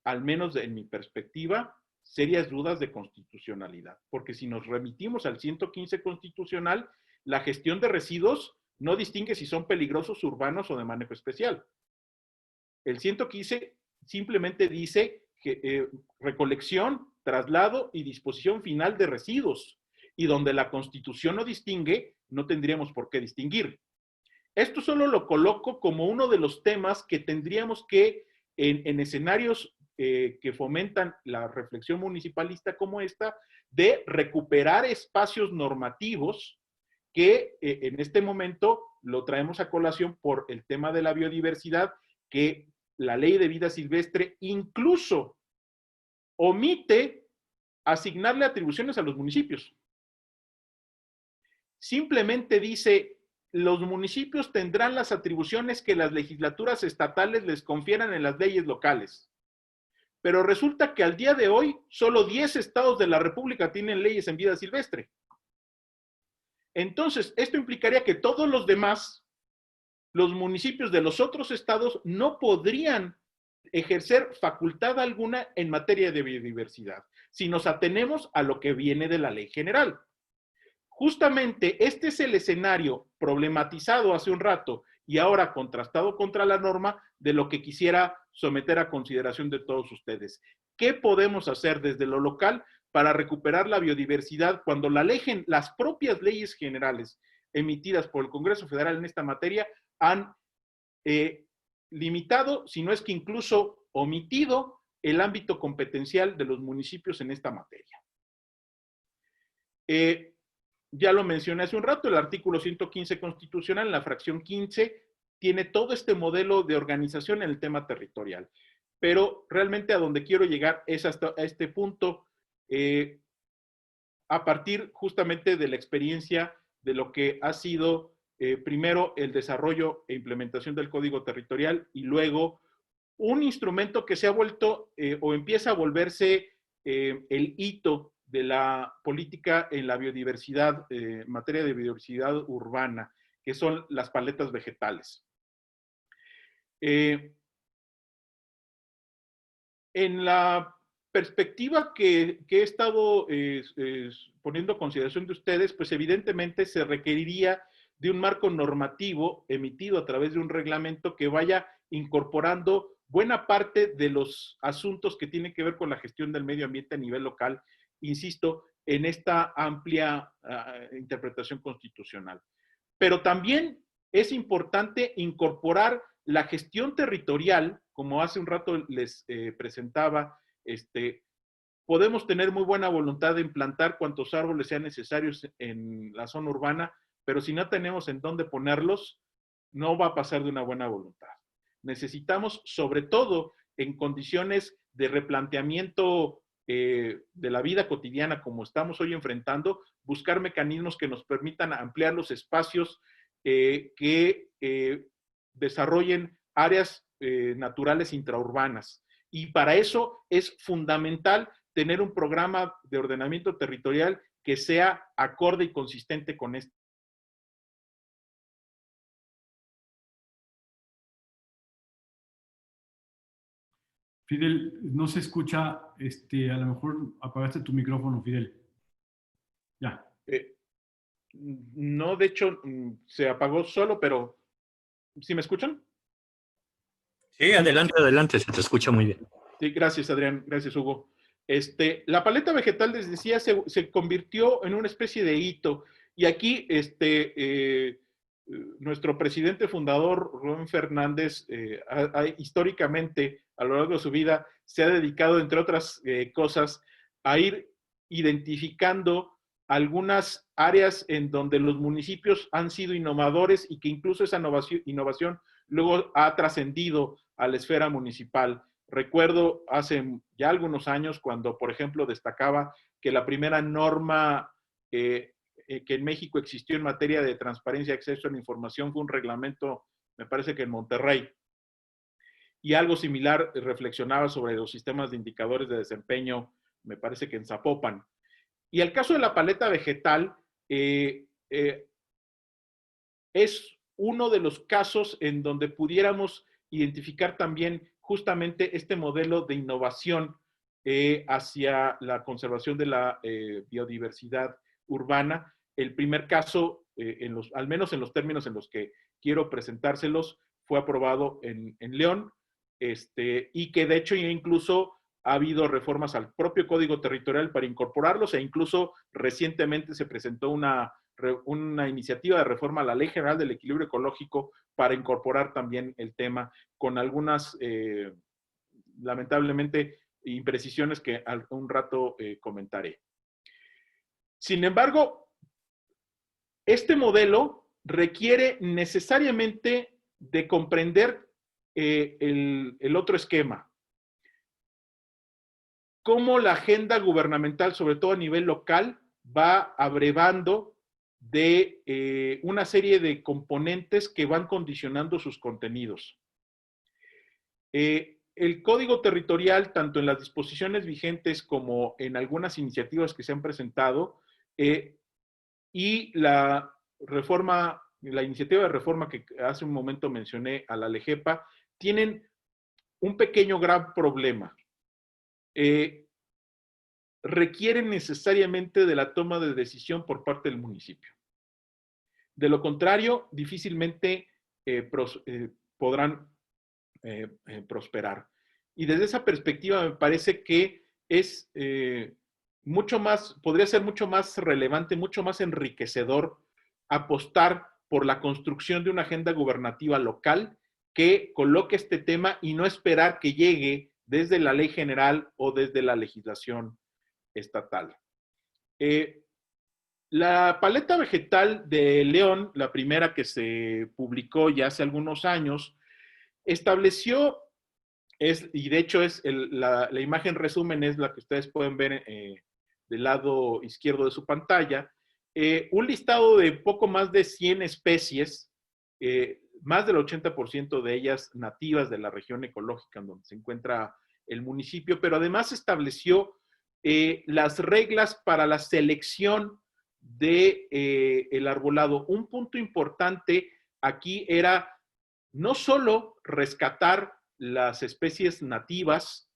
al menos en mi perspectiva, serias dudas de constitucionalidad, porque si nos remitimos al 115 constitucional, la gestión de residuos no distingue si son peligrosos, urbanos o de manejo especial. El 115 simplemente dice que recolección, traslado y disposición final de residuos, y donde la Constitución no distingue, no tendríamos por qué distinguir. Esto solo lo coloco como uno de los temas que tendríamos que, en escenarios que fomentan la reflexión municipalista como esta, de recuperar espacios normativos que en este momento lo traemos a colación por el tema de la biodiversidad, que la Ley de Vida Silvestre incluso omite asignarle atribuciones a los municipios. Simplemente dice, los municipios tendrán las atribuciones que las legislaturas estatales les confieran en las leyes locales. Pero resulta que al día de hoy, solo 10 estados de la República tienen leyes en vida silvestre. Entonces, esto implicaría que todos los demás, los municipios de los otros estados, no podrían ejercer facultad alguna en materia de biodiversidad, si nos atenemos a lo que viene de la ley general. Justamente este es el escenario problematizado hace un rato y ahora contrastado contra la norma de lo que quisiera someter a consideración de todos ustedes. ¿Qué podemos hacer desde lo local para recuperar la biodiversidad cuando las propias leyes generales emitidas por el Congreso Federal en esta materia han limitado, si no es que incluso omitido, el ámbito competencial de los municipios en esta materia? Ya lo mencioné hace un rato, el artículo 115 constitucional, en la fracción 15, tiene todo este modelo de organización en el tema territorial. Pero realmente a donde quiero llegar es hasta este punto, a partir justamente de la experiencia de lo que ha sido primero el desarrollo e implementación del Código Territorial y luego un instrumento que se ha vuelto o empieza a volverse el hito de la política en la biodiversidad, en materia de biodiversidad urbana, que son las paletas vegetales. En la perspectiva que he estado poniendo a consideración de ustedes, pues evidentemente se requeriría de un marco normativo emitido a través de un reglamento que vaya incorporando buena parte de los asuntos que tienen que ver con la gestión del medio ambiente a nivel local, insisto, en esta amplia interpretación constitucional. Pero también es importante incorporar la gestión territorial, como hace un rato les presentaba, podemos tener muy buena voluntad de implantar cuantos árboles sean necesarios en la zona urbana, pero si no tenemos en dónde ponerlos, no va a pasar de una buena voluntad. Necesitamos, sobre todo en condiciones de replanteamiento de la vida cotidiana como estamos hoy enfrentando, buscar mecanismos que nos permitan ampliar los espacios que desarrollen áreas naturales intraurbanas. Y para eso es fundamental tener un programa de ordenamiento territorial que sea acorde y consistente con esto. Fidel, no se escucha, a lo mejor apagaste tu micrófono, Fidel. Ya. No, de hecho, se apagó solo, pero ¿sí me escuchan? Sí, adelante, adelante, se te escucha muy bien. Sí, gracias, Adrián, gracias, Hugo. La paleta vegetal, les decía, se convirtió en una especie de hito. Y aquí, nuestro presidente fundador, Rubén Fernández, históricamente, a lo largo de su vida, se ha dedicado, entre otras cosas, a ir identificando algunas áreas en donde los municipios han sido innovadores y que incluso esa innovación luego ha trascendido a la esfera municipal. Recuerdo hace ya algunos años cuando, por ejemplo, destacaba que la primera norma que en México existió en materia de transparencia y acceso a la información fue un reglamento, me parece que en Monterrey. Y algo similar reflexionaba sobre los sistemas de indicadores de desempeño, me parece que en Zapopan. Y el caso de la paleta vegetal es uno de los casos en donde pudiéramos identificar también justamente este modelo de innovación hacia la conservación de la biodiversidad urbana. El primer caso, al menos en los términos en los que quiero presentárselos, fue aprobado en León, y que de hecho incluso ha habido reformas al propio Código Territorial para incorporarlos, e incluso recientemente se presentó una iniciativa de reforma a la Ley General del Equilibrio Ecológico para incorporar también el tema con algunas, lamentablemente, imprecisiones que un rato comentaré. Sin embargo, este modelo requiere necesariamente de comprender el otro esquema. Cómo la agenda gubernamental, sobre todo a nivel local, va abrevando de una serie de componentes que van condicionando sus contenidos. El Código Territorial, tanto en las disposiciones vigentes como en algunas iniciativas que se han presentado, y la iniciativa de reforma que hace un momento mencioné a la LEGEPA, tienen un pequeño gran problema. requieren necesariamente de la toma de decisión por parte del municipio. De lo contrario, difícilmente podrán prosperar. Y desde esa perspectiva me parece que es mucho más, podría ser mucho más relevante, mucho más enriquecedor apostar por la construcción de una agenda gubernativa local que coloque este tema y no esperar que llegue desde la ley general o desde la legislación estatal. La paleta vegetal de León, la primera que se publicó ya hace algunos años, estableció, y de hecho es la imagen resumen es la que ustedes pueden ver del lado izquierdo de su pantalla, un listado de poco más de 100 especies, más del 80% de ellas nativas de la región ecológica en donde se encuentra el municipio, pero además estableció las reglas para la selección del arbolado. Un punto importante aquí era no solo rescatar las especies nativas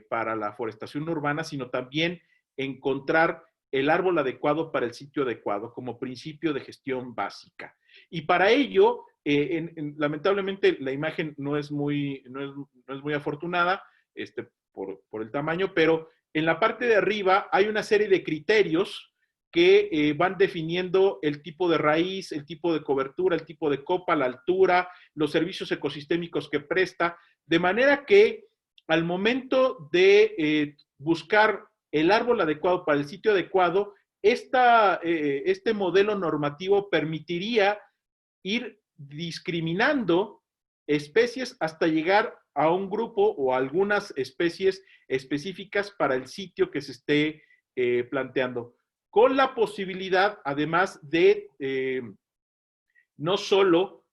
para la forestación urbana, sino también encontrar el árbol adecuado para el sitio adecuado como principio de gestión básica. Y para ello, lamentablemente la imagen no es muy afortunada por el tamaño, pero en la parte de arriba hay una serie de criterios que van definiendo el tipo de raíz, el tipo de cobertura, el tipo de copa, la altura, los servicios ecosistémicos que presta, de manera que al momento de buscar el árbol adecuado para el sitio adecuado, este modelo normativo permitiría ir discriminando especies hasta llegar a un grupo o a algunas especies específicas para el sitio que se esté planteando, con la posibilidad, además de no solo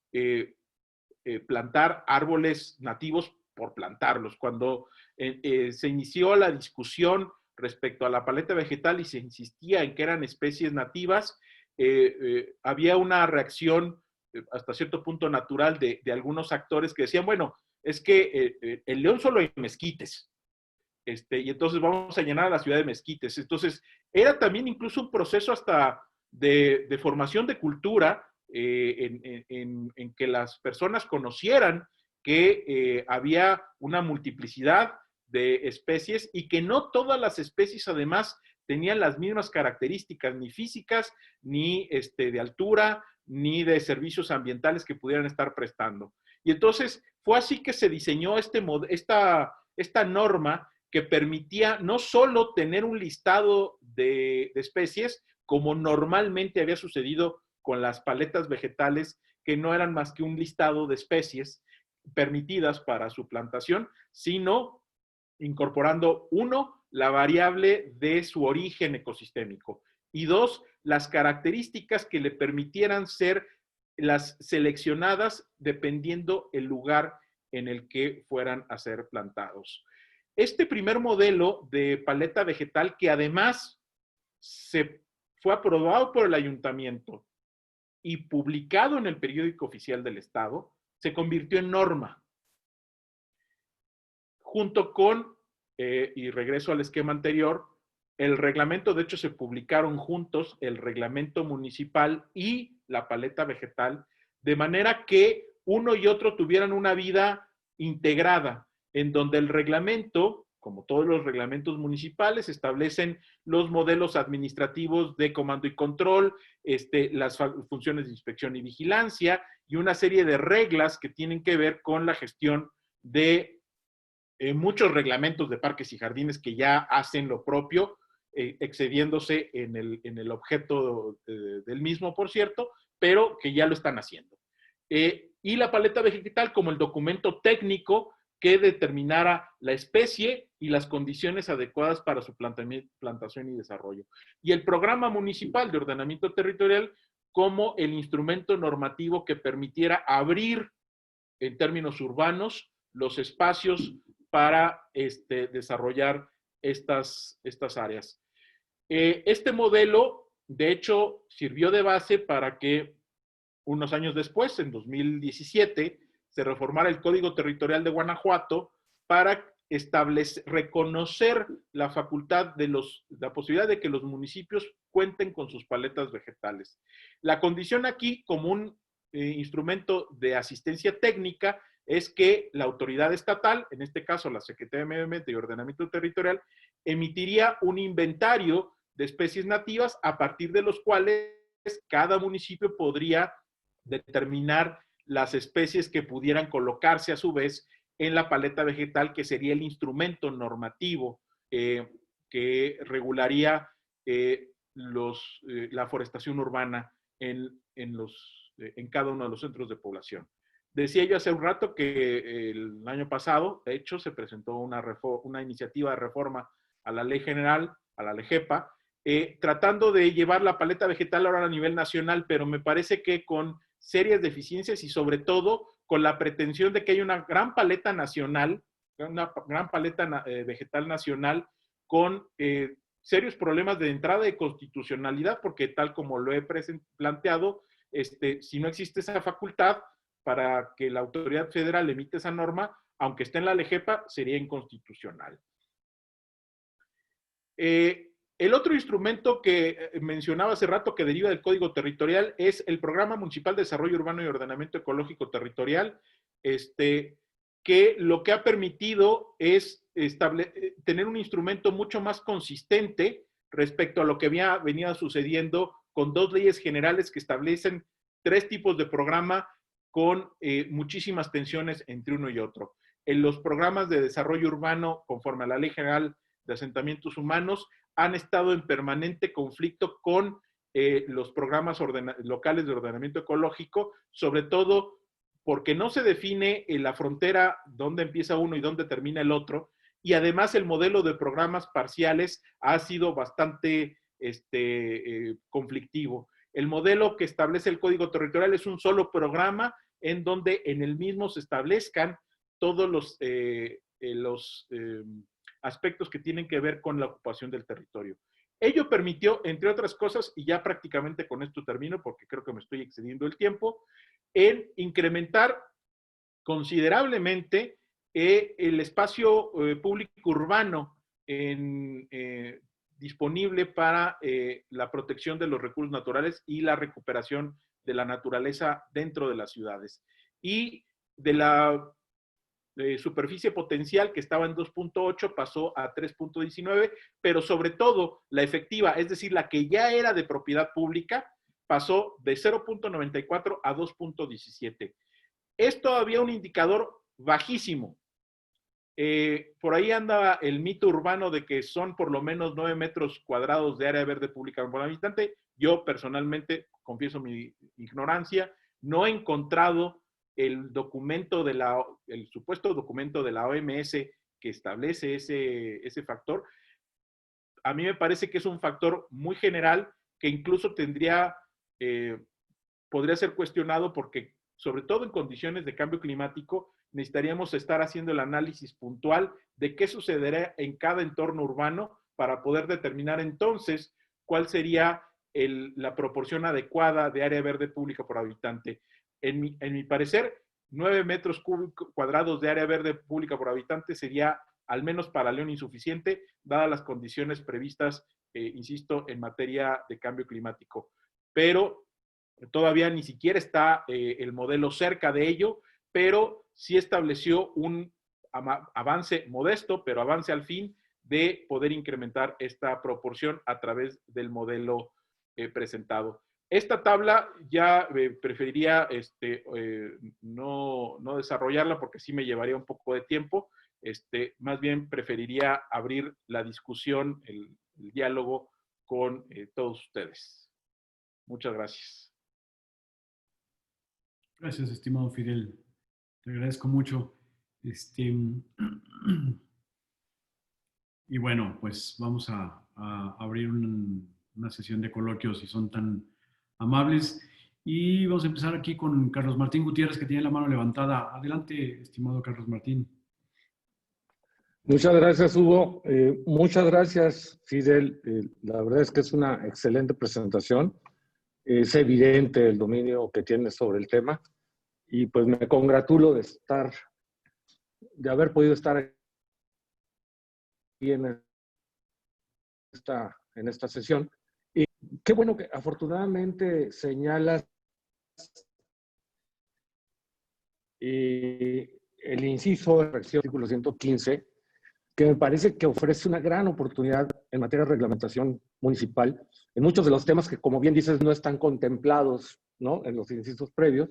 plantar árboles nativos por plantarlos. Cuando se inició la discusión respecto a la paleta vegetal y se insistía en que eran especies nativas, había una reacción hasta cierto punto natural de algunos actores que decían, bueno, es que en León solo hay mezquites, y entonces vamos a llenar a la ciudad de mezquites. Entonces, era también incluso un proceso hasta de formación de cultura en que las personas conocieran que había una multiplicidad de especies y que no todas las especies además tenían las mismas características, ni físicas, ni de altura, ni de servicios ambientales que pudieran estar prestando. Y entonces fue así que se diseñó esta norma que permitía no solo tener un listado de especies, como normalmente había sucedido con las paletas vegetales, que no eran más que un listado de especies permitidas para su plantación, sino incorporando, uno, la variable de su origen ecosistémico, y dos, las características que le permitieran ser las seleccionadas dependiendo el lugar en el que fueran a ser plantados. Este primer modelo de paleta vegetal, que además se fue aprobado por el ayuntamiento y publicado en el periódico oficial del Estado, se convirtió en norma. Junto con, y regreso al esquema anterior, el reglamento, de hecho se publicaron juntos el reglamento municipal y la paleta vegetal, de manera que uno y otro tuvieran una vida integrada, en donde el reglamento, como todos los reglamentos municipales, establecen los modelos administrativos de comando y control, las funciones de inspección y vigilancia, y una serie de reglas que tienen que ver con la gestión de muchos reglamentos de parques y jardines que ya hacen lo propio, excediéndose en el objeto del mismo, por cierto, pero que ya lo están haciendo. Y la paleta vegetal como el documento técnico que determinara la especie y las condiciones adecuadas para su plantación y desarrollo. Y el programa municipal de ordenamiento territorial como el instrumento normativo que permitiera abrir en términos urbanos los espacios para desarrollar estas áreas. Este modelo, de hecho, sirvió de base para que unos años después, en 2017, se reformara el Código Territorial de Guanajuato para reconocer la facultad la posibilidad de que los municipios cuenten con sus paletas vegetales. La condición aquí, como un instrumento de asistencia técnica, es que la autoridad estatal, en este caso la Secretaría de Medio Ambiente y Ordenamiento Territorial, emitiría un inventario de especies nativas a partir de los cuales cada municipio podría determinar las especies que pudieran colocarse a su vez en la paleta vegetal, que sería el instrumento normativo que regularía la forestación urbana en cada uno de los centros de población. Decía yo hace un rato que el año pasado, de hecho, se presentó una iniciativa de reforma a la Ley General, a la LEGEPA, tratando de llevar la paleta vegetal ahora a nivel nacional, pero me parece que con serias deficiencias y sobre todo con la pretensión de que haya una gran paleta nacional, una gran paleta vegetal nacional con serios problemas de entrada de constitucionalidad, porque tal como lo he planteado, si no existe esa facultad para que la autoridad federal emite esa norma, aunque esté en la LEGEPA, sería inconstitucional. El otro instrumento que mencionaba hace rato que deriva del Código Territorial es el Programa Municipal de Desarrollo Urbano y Ordenamiento Ecológico Territorial, que lo que ha permitido es tener un instrumento mucho más consistente respecto a lo que venía sucediendo con dos leyes generales que establecen 3 tipos de programa con muchísimas tensiones entre uno y otro. En los programas de desarrollo urbano, conforme a la Ley General de Asentamientos Humanos, han estado en permanente conflicto con los programas locales de ordenamiento ecológico, sobre todo porque no se define en la frontera dónde empieza uno y dónde termina el otro, y además el modelo de programas parciales ha sido bastante conflictivo. El modelo que establece el Código Territorial es un solo programa en donde en el mismo se establezcan todos los aspectos que tienen que ver con la ocupación del territorio. Ello permitió, entre otras cosas, y ya prácticamente con esto termino porque creo que me estoy excediendo el tiempo, en incrementar considerablemente el espacio público urbano disponible para la protección de los recursos naturales y la recuperación de la naturaleza dentro de las ciudades. Y de la superficie potencial que estaba en 2.8 pasó a 3.19, pero sobre todo la efectiva, es decir, la que ya era de propiedad pública, pasó de 0.94 a 2.17. Es todavía un indicador bajísimo. Por ahí anda el mito urbano de que son por lo menos 9 metros cuadrados de área verde pública por habitante. Yo personalmente, confieso mi ignorancia, no he encontrado el supuesto documento de la OMS que establece ese factor. A mí me parece que es un factor muy general que incluso podría ser cuestionado porque, sobre todo en condiciones de cambio climático, necesitaríamos estar haciendo el análisis puntual de qué sucederá en cada entorno urbano para poder determinar entonces cuál sería la proporción adecuada de área verde pública por habitante. En mi parecer, 9 metros cuadrados de área verde pública por habitante sería, al menos para León, insuficiente, dadas las condiciones previstas, insisto, en materia de cambio climático. Pero todavía ni siquiera está el modelo cerca de ello, pero sí estableció un avance modesto, pero avance al fin de poder incrementar esta proporción a través del modelo presentado. Esta tabla ya preferiría no desarrollarla porque sí me llevaría un poco de tiempo. Más bien preferiría abrir la discusión, el diálogo con todos ustedes. Muchas gracias. Gracias, estimado Fidel. Te agradezco mucho. Y bueno, pues vamos a abrir una sesión de coloquios si son tan amables. Y vamos a empezar aquí con Carlos Martín Gutiérrez, que tiene la mano levantada. Adelante, estimado Carlos Martín. Muchas gracias, Hugo. Muchas gracias, Fidel. La verdad es que es una excelente presentación. Es evidente el dominio que tienes sobre el tema. Y pues me congratulo de haber podido estar en esta sesión. Y qué bueno que afortunadamente señalas el inciso del artículo 115, que me parece que ofrece una gran oportunidad en materia de reglamentación municipal, en muchos de los temas que, como bien dices, no están contemplados, ¿no?, en los incisos previos.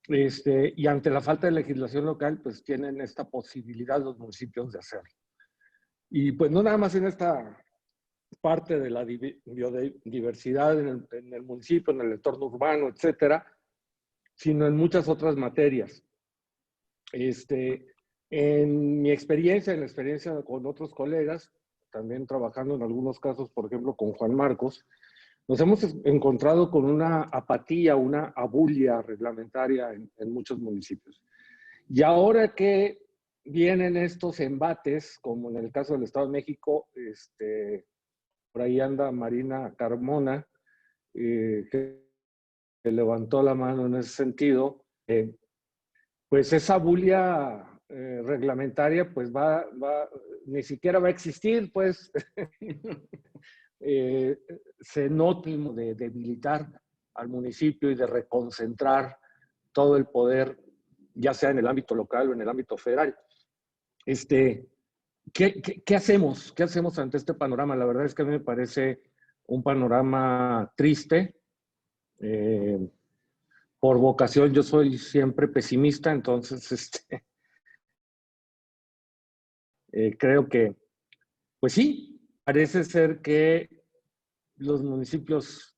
Y ante la falta de legislación local, pues tienen esta posibilidad los municipios de hacerlo. Y pues no nada más en esta parte de la biodiversidad en el municipio, en el entorno urbano, etcétera, sino en muchas otras materias. En mi experiencia, en la experiencia con otros colegas, también trabajando en algunos casos, por ejemplo, con Juan Marcos, nos hemos encontrado con una apatía, una abulia reglamentaria en muchos municipios. Y ahora que vienen estos embates, como en el caso del Estado de México, por ahí anda Marina Carmona, que levantó la mano en ese sentido, pues esa bulia reglamentaria pues ni siquiera va a existir, pues se nota de debilitar al municipio y de reconcentrar todo el poder, ya sea en el ámbito local o en el ámbito federal. ¿Qué hacemos? ¿Qué hacemos ante este panorama? La verdad es que a mí me parece un panorama triste. Por vocación yo soy siempre pesimista, entonces creo que, pues sí, parece ser que los municipios,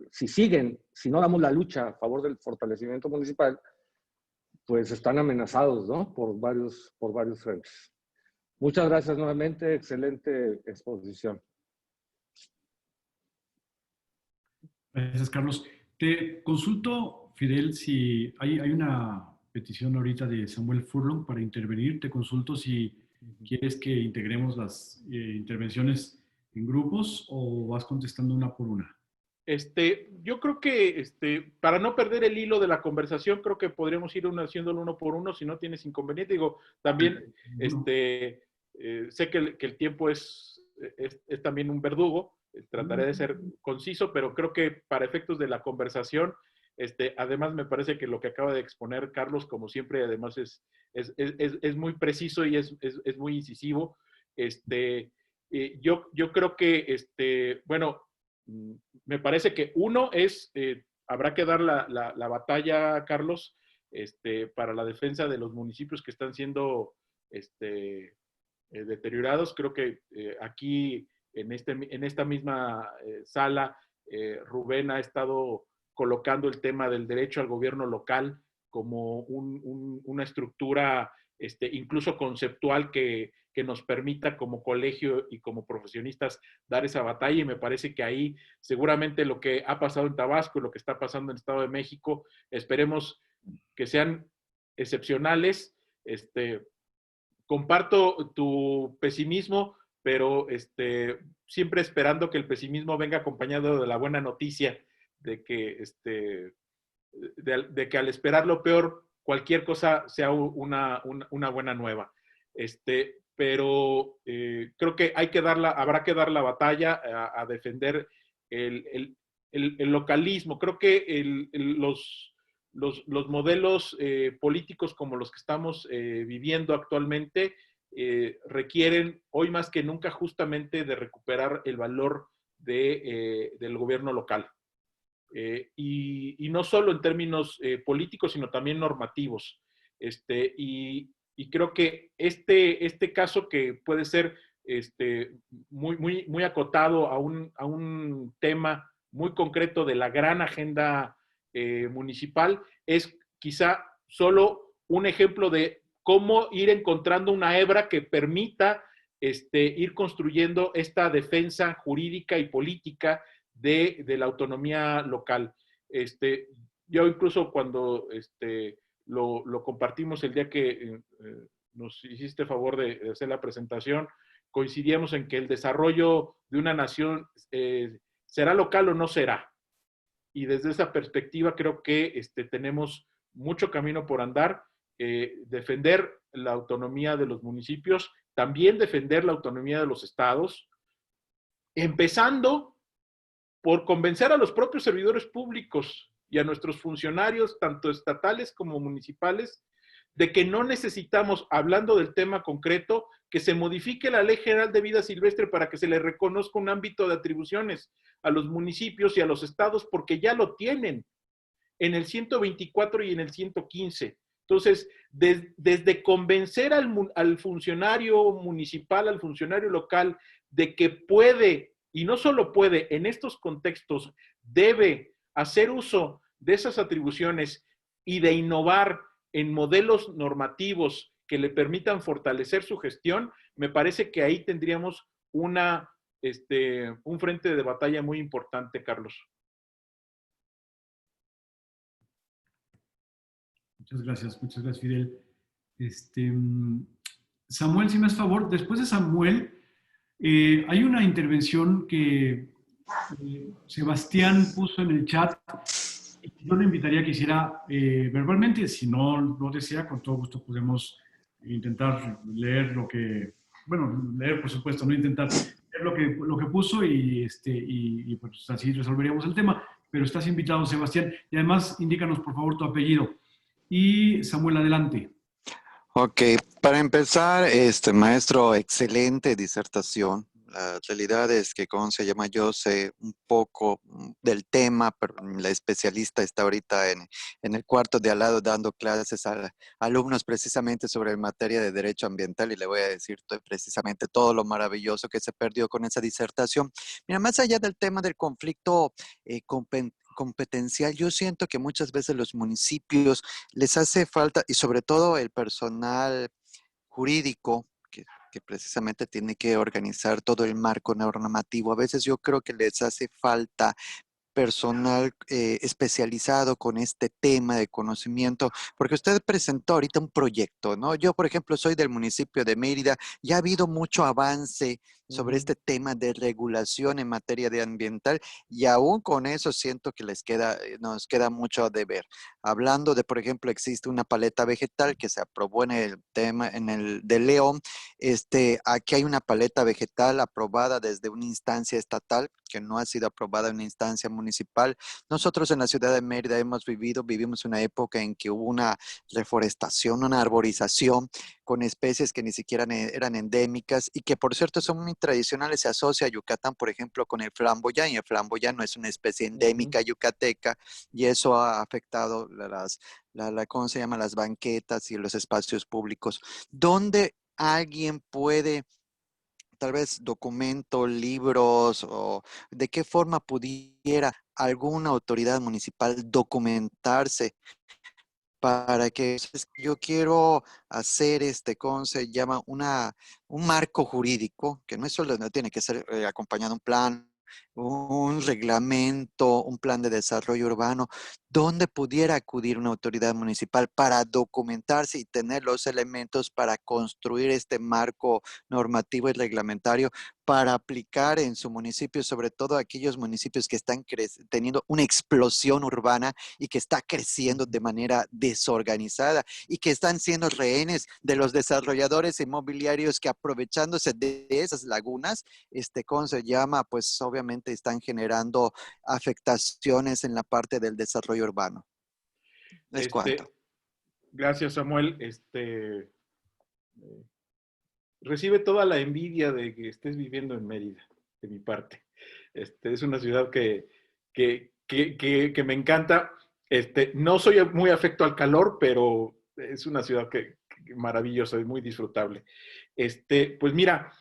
si no damos la lucha a favor del fortalecimiento municipal, pues están amenazados, ¿no?, por varios frentes. Muchas gracias nuevamente, excelente exposición. Gracias, Carlos. Te consulto, Fidel, si hay una petición ahorita de Samuel Furlong para intervenir. Te consulto si quieres que integremos las intervenciones en grupos o vas contestando una por una. Yo creo que para no perder el hilo de la conversación, creo que podríamos ir haciéndolo uno por uno si no tienes inconveniente. Digo, también sé que el tiempo es también un verdugo. Trataré de ser conciso, pero creo que para efectos de la conversación, además me parece que lo que acaba de exponer Carlos, como siempre, además es muy preciso y es muy incisivo. Yo creo que, bueno, me parece que uno es, habrá que dar la batalla, Carlos, para la defensa de los municipios que están siendo deteriorados. Creo que aquí, en esta misma sala, Rubén ha estado colocando el tema del derecho al gobierno local como una estructura incluso conceptual que nos permita como colegio y como profesionistas dar esa batalla, y me parece que ahí seguramente lo que ha pasado en Tabasco y lo que está pasando en el Estado de México, esperemos que sean excepcionales. Comparto tu pesimismo, pero siempre esperando que el pesimismo venga acompañado de la buena noticia de que, de que al esperar lo peor, cualquier cosa sea una buena nueva. Pero creo que habrá que dar la batalla a defender el localismo. Creo que los modelos políticos como los que estamos viviendo actualmente requieren hoy más que nunca justamente de recuperar el valor del gobierno local. Y no solo en términos políticos, sino también normativos. Y creo que este caso, que puede ser muy acotado a un tema muy concreto de la gran agenda municipal, es quizá solo un ejemplo de cómo ir encontrando una hebra que permita ir construyendo esta defensa jurídica y política de la autonomía local. Yo incluso cuando lo compartimos el día que nos hiciste favor de hacer la presentación, coincidíamos en que el desarrollo de una nación será local o no será. Y desde esa perspectiva creo que tenemos mucho camino por andar. Defender la autonomía de los municipios también defender la autonomía de los estados, empezando por convencer a los propios servidores públicos y a nuestros funcionarios, tanto estatales como municipales, de que no necesitamos, hablando del tema concreto, que se modifique la Ley General de Vida Silvestre para que se le reconozca un ámbito de atribuciones a los municipios y a los estados, porque ya lo tienen en el 124 y en el 115. Entonces, desde convencer al funcionario municipal, al funcionario local, de que puede, y no solo puede, en estos contextos, debe hacer uso de esas atribuciones y de innovar en modelos normativos que le permitan fortalecer su gestión, me parece que ahí tendríamos un frente de batalla muy importante, Carlos. Muchas gracias, Fidel. Samuel, si me haces favor, después de Samuel, hay una intervención que Sebastián puso en el chat. Yo le invitaría a que hiciera verbalmente, si no lo desea, con todo gusto podemos intentar leer lo que, bueno, leer por supuesto, no intentar leer lo que puso y pues así resolveríamos el tema, pero estás invitado, Sebastián, y además indícanos por favor tu apellido. Y Samuel, adelante. Ok, para empezar, maestro, excelente disertación. La realidad es que, como se llama, yo sé un poco del tema, pero la especialista está ahorita en el cuarto de al lado dando clases a alumnos precisamente sobre materia de derecho ambiental y le voy a decir precisamente todo lo maravilloso que se perdió con esa disertación. Mira, más allá del tema del conflicto competencial, yo siento que muchas veces los municipios les hace falta, y sobre todo el personal jurídico, que precisamente tiene que organizar todo el marco normativo. A veces yo creo que les hace falta personal especializado con este tema de conocimiento, porque usted presentó ahorita un proyecto, ¿no? Yo, por ejemplo, soy del municipio de Mérida, ya ha habido mucho avance sobre este tema de regulación en materia de ambiental y aún con eso siento que nos queda mucho de ver. Hablando de, por ejemplo, existe una paleta vegetal que se aprobó en el tema, en el de León. Aquí hay una paleta vegetal aprobada desde una instancia estatal que no ha sido aprobada en una instancia municipal. Nosotros en la ciudad de Mérida vivimos una época en que hubo una reforestación, una arborización con especies que ni siquiera eran endémicas y que por cierto son muy tradicionales. Se asocia a Yucatán, por ejemplo, con el flamboyán, y el flamboyán no es una especie endémica yucateca y eso ha afectado ¿cómo se llama? Las banquetas y los espacios públicos. ¿Dónde alguien puede, tal vez documentos, libros, o de qué forma pudiera alguna autoridad municipal documentarse para que yo quiero hacer ¿cómo se llama? Un marco jurídico, que no es solo, no tiene que ser acompañado de un plan, un reglamento, un plan de desarrollo urbano, donde pudiera acudir una autoridad municipal para documentarse y tener los elementos para construir este marco normativo y reglamentario para aplicar en su municipio, sobre todo aquellos municipios que están teniendo una explosión urbana y que está creciendo de manera desorganizada y que están siendo rehenes de los desarrolladores inmobiliarios que, aprovechándose de esas lagunas, ¿cómo se llama? Pues obviamente están generando afectaciones en la parte del desarrollo urbano. ¿Es cuánto? Gracias, Samuel. Recibe toda la envidia de que estés viviendo en Mérida, de mi parte. Es una ciudad que me encanta. No soy muy afecto al calor, pero es una ciudad que maravillosa, es muy disfrutable. Pues mira,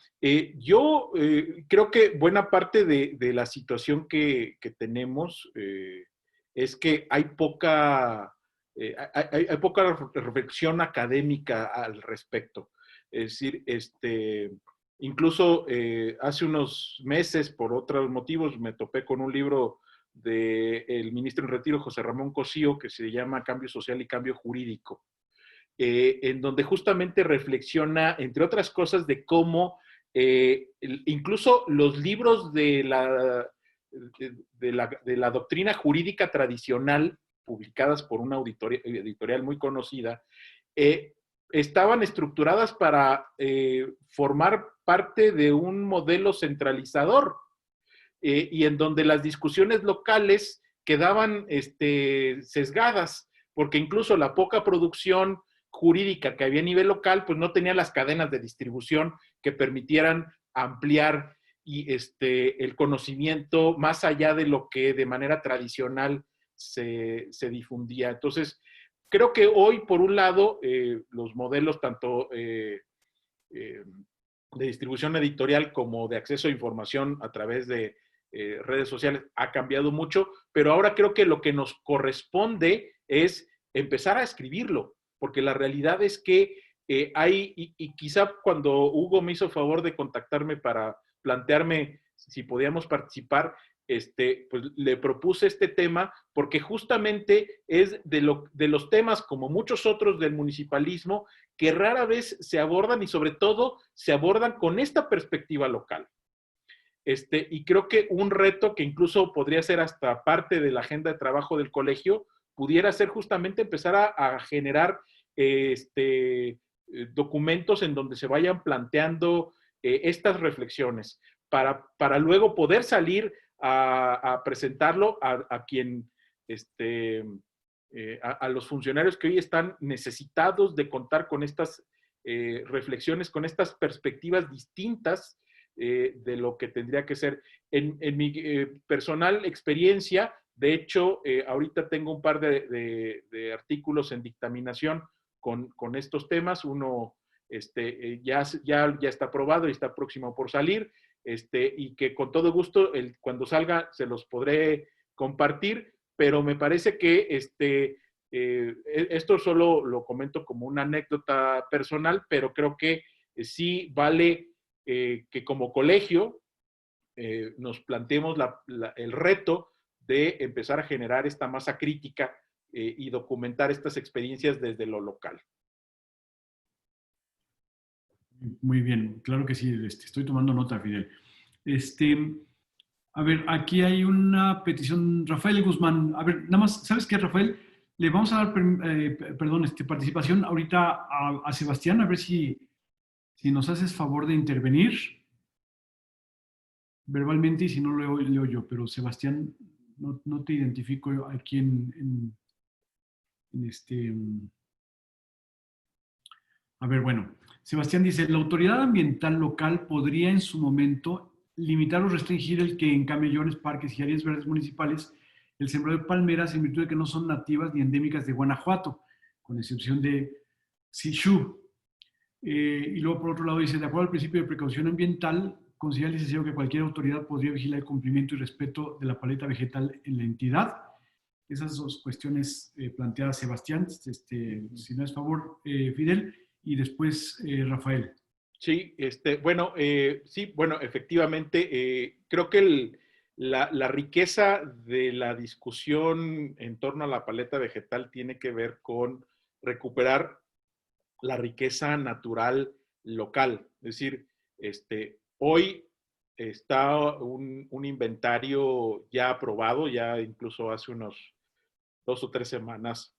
yo creo que buena parte de la situación que tenemos es que hay poca reflexión académica al respecto. Es decir, incluso hace unos meses, por otros motivos, me topé con un libro del ministro en retiro, José Ramón Cosío, que se llama Cambio Social y Cambio Jurídico, en donde justamente reflexiona, entre otras cosas, de cómo incluso los libros de la doctrina jurídica tradicional, publicadas por una editorial muy conocida, estaban estructuradas para formar parte de un modelo centralizador y en donde las discusiones locales quedaban sesgadas, porque incluso la poca producción jurídica que había a nivel local, pues no tenía las cadenas de distribución que permitieran ampliar el conocimiento más allá de lo que de manera tradicional se difundía. Entonces, creo que hoy, por un lado, los modelos tanto de distribución editorial como de acceso a información a través de redes sociales ha cambiado mucho, pero ahora creo que lo que nos corresponde es empezar a escribirlo, porque la realidad es que y quizá cuando Hugo me hizo favor de contactarme para plantearme si podíamos participar, pues le propuse este tema porque justamente es de los temas, como muchos otros del municipalismo, que rara vez se abordan y sobre todo se abordan con esta perspectiva local. Y creo que un reto que incluso podría ser hasta parte de la agenda de trabajo del colegio, pudiera ser justamente empezar a generar documentos en donde se vayan planteando estas reflexiones para luego poder salir a presentarlo a quien, a los funcionarios que hoy están necesitados de contar con estas reflexiones, con estas perspectivas distintas de lo que tendría que ser. En mi personal experiencia, de hecho, ahorita tengo un par de artículos en dictaminación con estos temas. Uno ya está aprobado y está próximo por salir, y que con todo gusto, cuando salga, se los podré compartir, pero me parece que esto solo lo comento como una anécdota personal, pero creo que sí vale que como colegio nos planteemos el reto de empezar a generar esta masa crítica y documentar estas experiencias desde lo local. Muy bien, claro que sí, estoy tomando nota, Fidel. A ver, aquí hay una petición, Rafael Guzmán. A ver, nada más, ¿sabes qué, Rafael? Le vamos a dar, participación ahorita a Sebastián, a ver si nos haces favor de intervenir verbalmente y si no leo yo, pero Sebastián, no te identifico aquí en A ver, bueno, Sebastián dice, la autoridad ambiental local podría en su momento limitar o restringir el que en camellones, parques y áreas verdes municipales el sembrado de palmeras en virtud de que no son nativas ni endémicas de Guanajuato, con excepción de Sichú. Y luego, por otro lado, dice, de acuerdo al principio de precaución ambiental, considera el licenciado que cualquier autoridad podría vigilar el cumplimiento y respeto de la paleta vegetal en la entidad. Esas dos cuestiones planteadas Sebastián, si no es favor, Fidel, y después Rafael. Sí, bueno, efectivamente, creo que la riqueza de la discusión en torno a la paleta vegetal tiene que ver con recuperar la riqueza natural local. Es decir, hoy está un inventario ya aprobado, ya incluso hace unos 2 o 3 semanas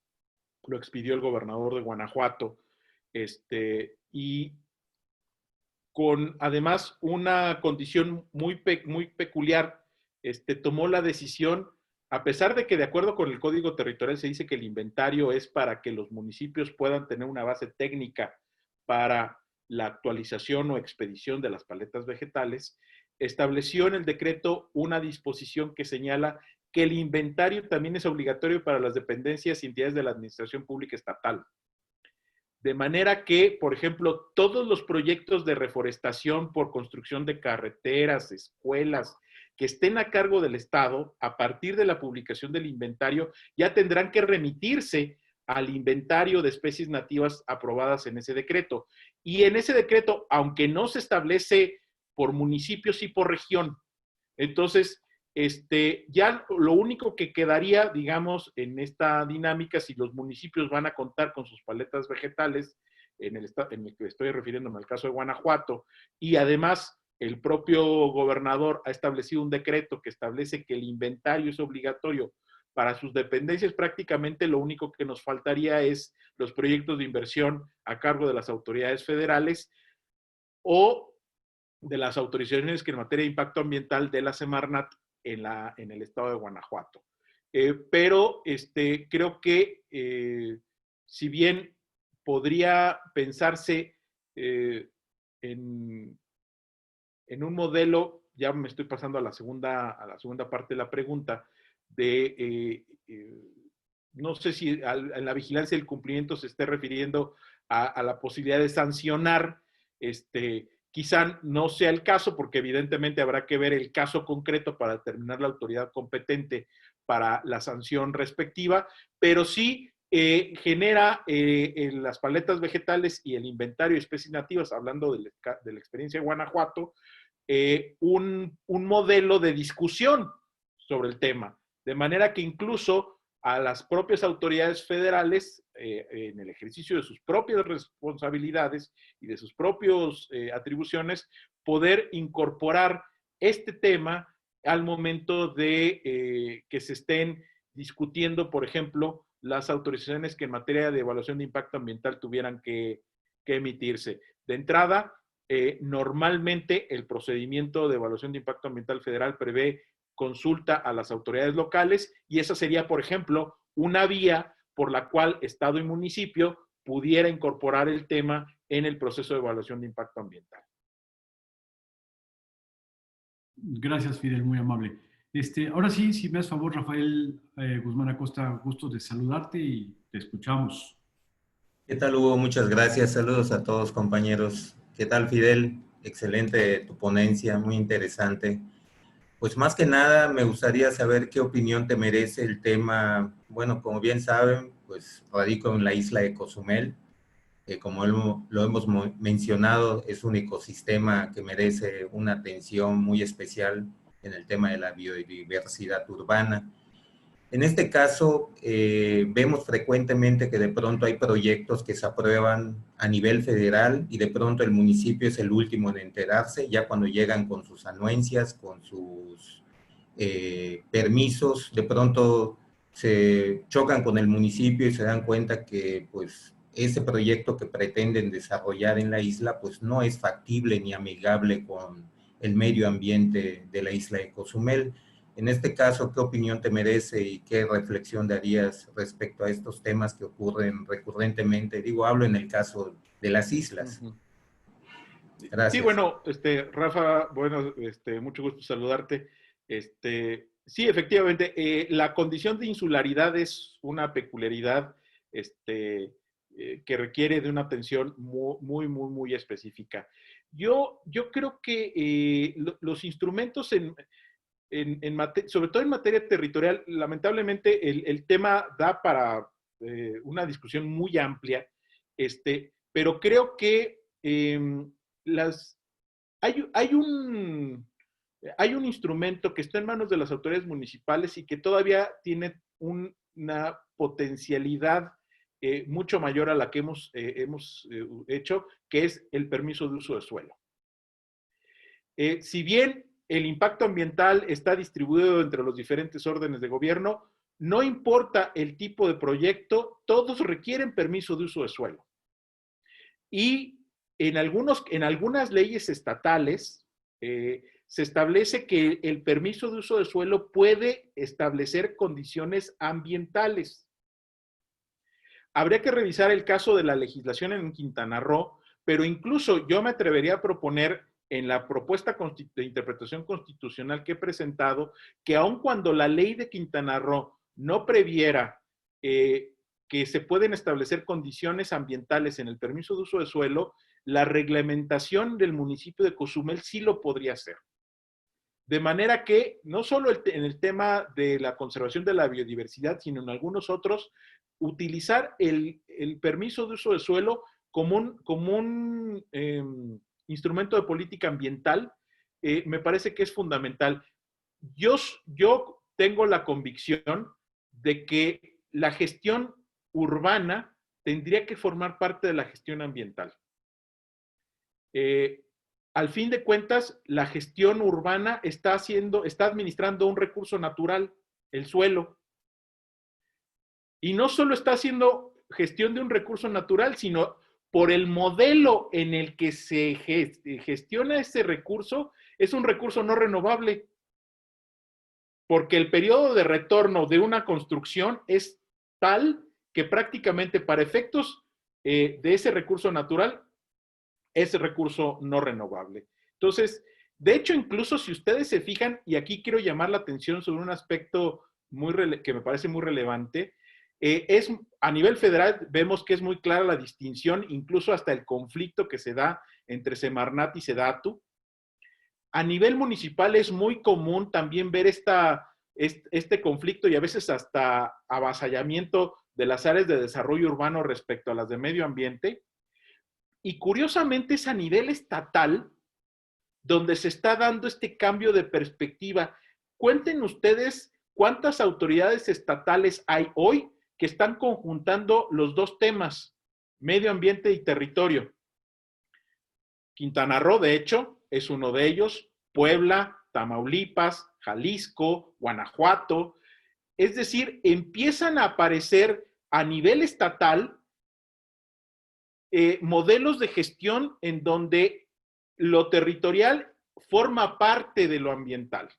lo expidió el gobernador de Guanajuato, y con además una condición muy peculiar, tomó la decisión, a pesar de que de acuerdo con el Código Territorial se dice que el inventario es para que los municipios puedan tener una base técnica para la actualización o expedición de las paletas vegetales, estableció en el decreto una disposición que señala que el inventario también es obligatorio para las dependencias y entidades de la administración pública estatal. De manera que, por ejemplo, todos los proyectos de reforestación por construcción de carreteras, escuelas, que estén a cargo del Estado, a partir de la publicación del inventario, ya tendrán que remitirse al inventario de especies nativas aprobadas en ese decreto. Y en ese decreto, aunque no se establece por municipios y por región, entonces, ya lo único que quedaría, digamos, en esta dinámica, si los municipios van a contar con sus paletas vegetales, en el que estoy refiriéndome al caso de Guanajuato, y además el propio gobernador ha establecido un decreto que establece que el inventario es obligatorio para sus dependencias prácticamente lo único que nos faltaría es los proyectos de inversión a cargo de las autoridades federales o de las autorizaciones que en materia de impacto ambiental de la Semarnat en el estado de Guanajuato. Pero creo que si bien podría pensarse en un modelo, ya me estoy pasando a la segunda parte de la pregunta, no sé si en la vigilancia del cumplimiento se esté refiriendo a la posibilidad de sancionar, quizá no sea el caso, porque evidentemente habrá que ver el caso concreto para determinar la autoridad competente para la sanción respectiva, pero sí genera en las paletas vegetales y el inventario de especies nativas, hablando de la experiencia de Guanajuato, un modelo de discusión sobre el tema, de manera que incluso a las propias autoridades federales, en el ejercicio de sus propias responsabilidades y de sus propias atribuciones, poder incorporar este tema al momento de que se estén discutiendo, por ejemplo, las autorizaciones que en materia de evaluación de impacto ambiental tuvieran que emitirse. De entrada, normalmente el procedimiento de evaluación de impacto ambiental federal prevé consulta a las autoridades locales y esa sería, por ejemplo, una vía por la cual Estado y municipio pudiera incorporar el tema en el proceso de evaluación de impacto ambiental. Gracias, Fidel, muy amable. Ahora sí, si me das favor, Rafael Guzmán Acosta, gusto de saludarte y te escuchamos. ¿Qué tal, Hugo? Muchas gracias. Saludos a todos, compañeros. ¿Qué tal, Fidel? Excelente tu ponencia, muy interesante. Pues más que nada me gustaría saber qué opinión te merece el tema. Bueno, como bien saben, pues radico en la isla de Cozumel, que como lo hemos mencionado, es un ecosistema que merece una atención muy especial en el tema de la biodiversidad urbana. En este caso, vemos frecuentemente que de pronto hay proyectos que se aprueban a nivel federal y de pronto el municipio es el último en enterarse, ya cuando llegan con sus anuencias, con sus permisos, de pronto se chocan con el municipio y se dan cuenta que pues ese proyecto que pretenden desarrollar en la isla pues no es factible ni amigable con el medio ambiente de la isla de Cozumel. En este caso, ¿qué opinión te merece y qué reflexión darías respecto a estos temas que ocurren recurrentemente? Digo, hablo en el caso de las islas. Gracias. Sí, bueno, Rafa, bueno, mucho gusto saludarte. Sí, efectivamente, la condición de insularidad es una peculiaridad que requiere de una atención muy específica. Yo creo que los instrumentos sobre todo en materia territorial, lamentablemente el tema da para una discusión muy amplia, pero creo que hay un instrumento que está en manos de las autoridades municipales y que todavía tiene una potencialidad mucho mayor a la que hemos hecho, que es el permiso de uso de suelo. Si bien el impacto ambiental está distribuido entre los diferentes órdenes de gobierno, no importa el tipo de proyecto, todos requieren permiso de uso de suelo. Y en algunas leyes estatales se establece que el permiso de uso de suelo puede establecer condiciones ambientales. Habría que revisar el caso de la legislación en Quintana Roo, pero incluso yo me atrevería a proponer en la propuesta de interpretación constitucional que he presentado, que aun cuando la ley de Quintana Roo no previera que se pueden establecer condiciones ambientales en el permiso de uso de suelo, la reglamentación del municipio de Cozumel sí lo podría hacer. De manera que no solo en el tema de la conservación de la biodiversidad, sino en algunos otros, utilizar el permiso de uso de suelo como un instrumento de política ambiental, me parece que es fundamental. Yo tengo la convicción de que la gestión urbana tendría que formar parte de la gestión ambiental. Al fin de cuentas, la gestión urbana está administrando un recurso natural, el suelo, Y no solo está haciendo gestión de un recurso natural, sino por el modelo en el que se gestiona ese recurso, es un recurso no renovable. Porque el periodo de retorno de una construcción es tal que prácticamente para efectos de ese recurso natural, es recurso no renovable. Entonces, de hecho, incluso si ustedes se fijan, y aquí quiero llamar la atención sobre un aspecto que me parece muy relevante, a nivel federal vemos que es muy clara la distinción, incluso hasta el conflicto que se da entre Semarnat y Sedatu. A nivel municipal es muy común también ver este conflicto y a veces hasta avasallamiento de las áreas de desarrollo urbano respecto a las de medio ambiente. Y curiosamente es a nivel estatal donde se está dando este cambio de perspectiva. Cuenten ustedes cuántas autoridades estatales hay hoy que están conjuntando los dos temas, medio ambiente y territorio. Quintana Roo, de hecho, es uno de ellos, Puebla, Tamaulipas, Jalisco, Guanajuato. Es decir, empiezan a aparecer a nivel estatal modelos de gestión en donde lo territorial forma parte de lo ambiental.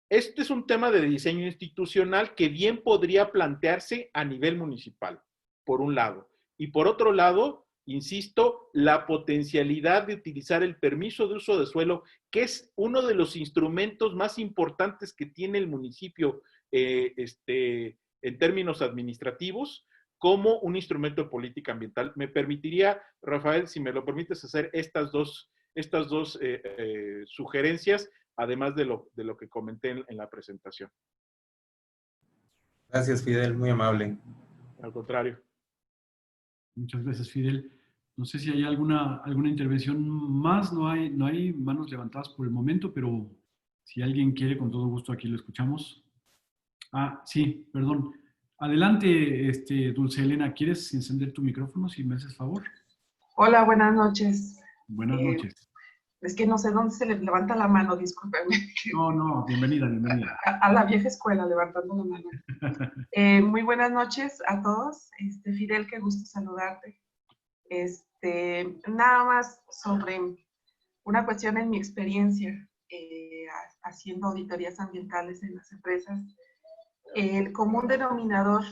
Este es un tema de diseño institucional que bien podría plantearse a nivel municipal, por un lado. Y por otro lado, insisto, la potencialidad de utilizar el permiso de uso de suelo, que es uno de los instrumentos más importantes que tiene el municipio en términos administrativos, como un instrumento de política ambiental. Me permitiría, Rafael, si me lo permites, hacer estas dos sugerencias, además de lo que comenté en la presentación. Gracias, Fidel, muy amable. Al contrario. Muchas gracias, Fidel. No sé si hay alguna intervención más. No hay manos levantadas por el momento, pero si alguien quiere, con todo gusto aquí lo escuchamos. Ah, sí, perdón. Adelante, Dulce Elena, ¿quieres encender tu micrófono si me haces favor? Hola, buenas noches. Buenas noches. Es que no sé dónde se levanta la mano, discúlpenme. No, bienvenida. A la vieja escuela, levantando la mano. Muy buenas noches a todos. Fidel, qué gusto saludarte. Nada más sobre una cuestión en mi experiencia haciendo auditorías ambientales en las empresas. El común denominador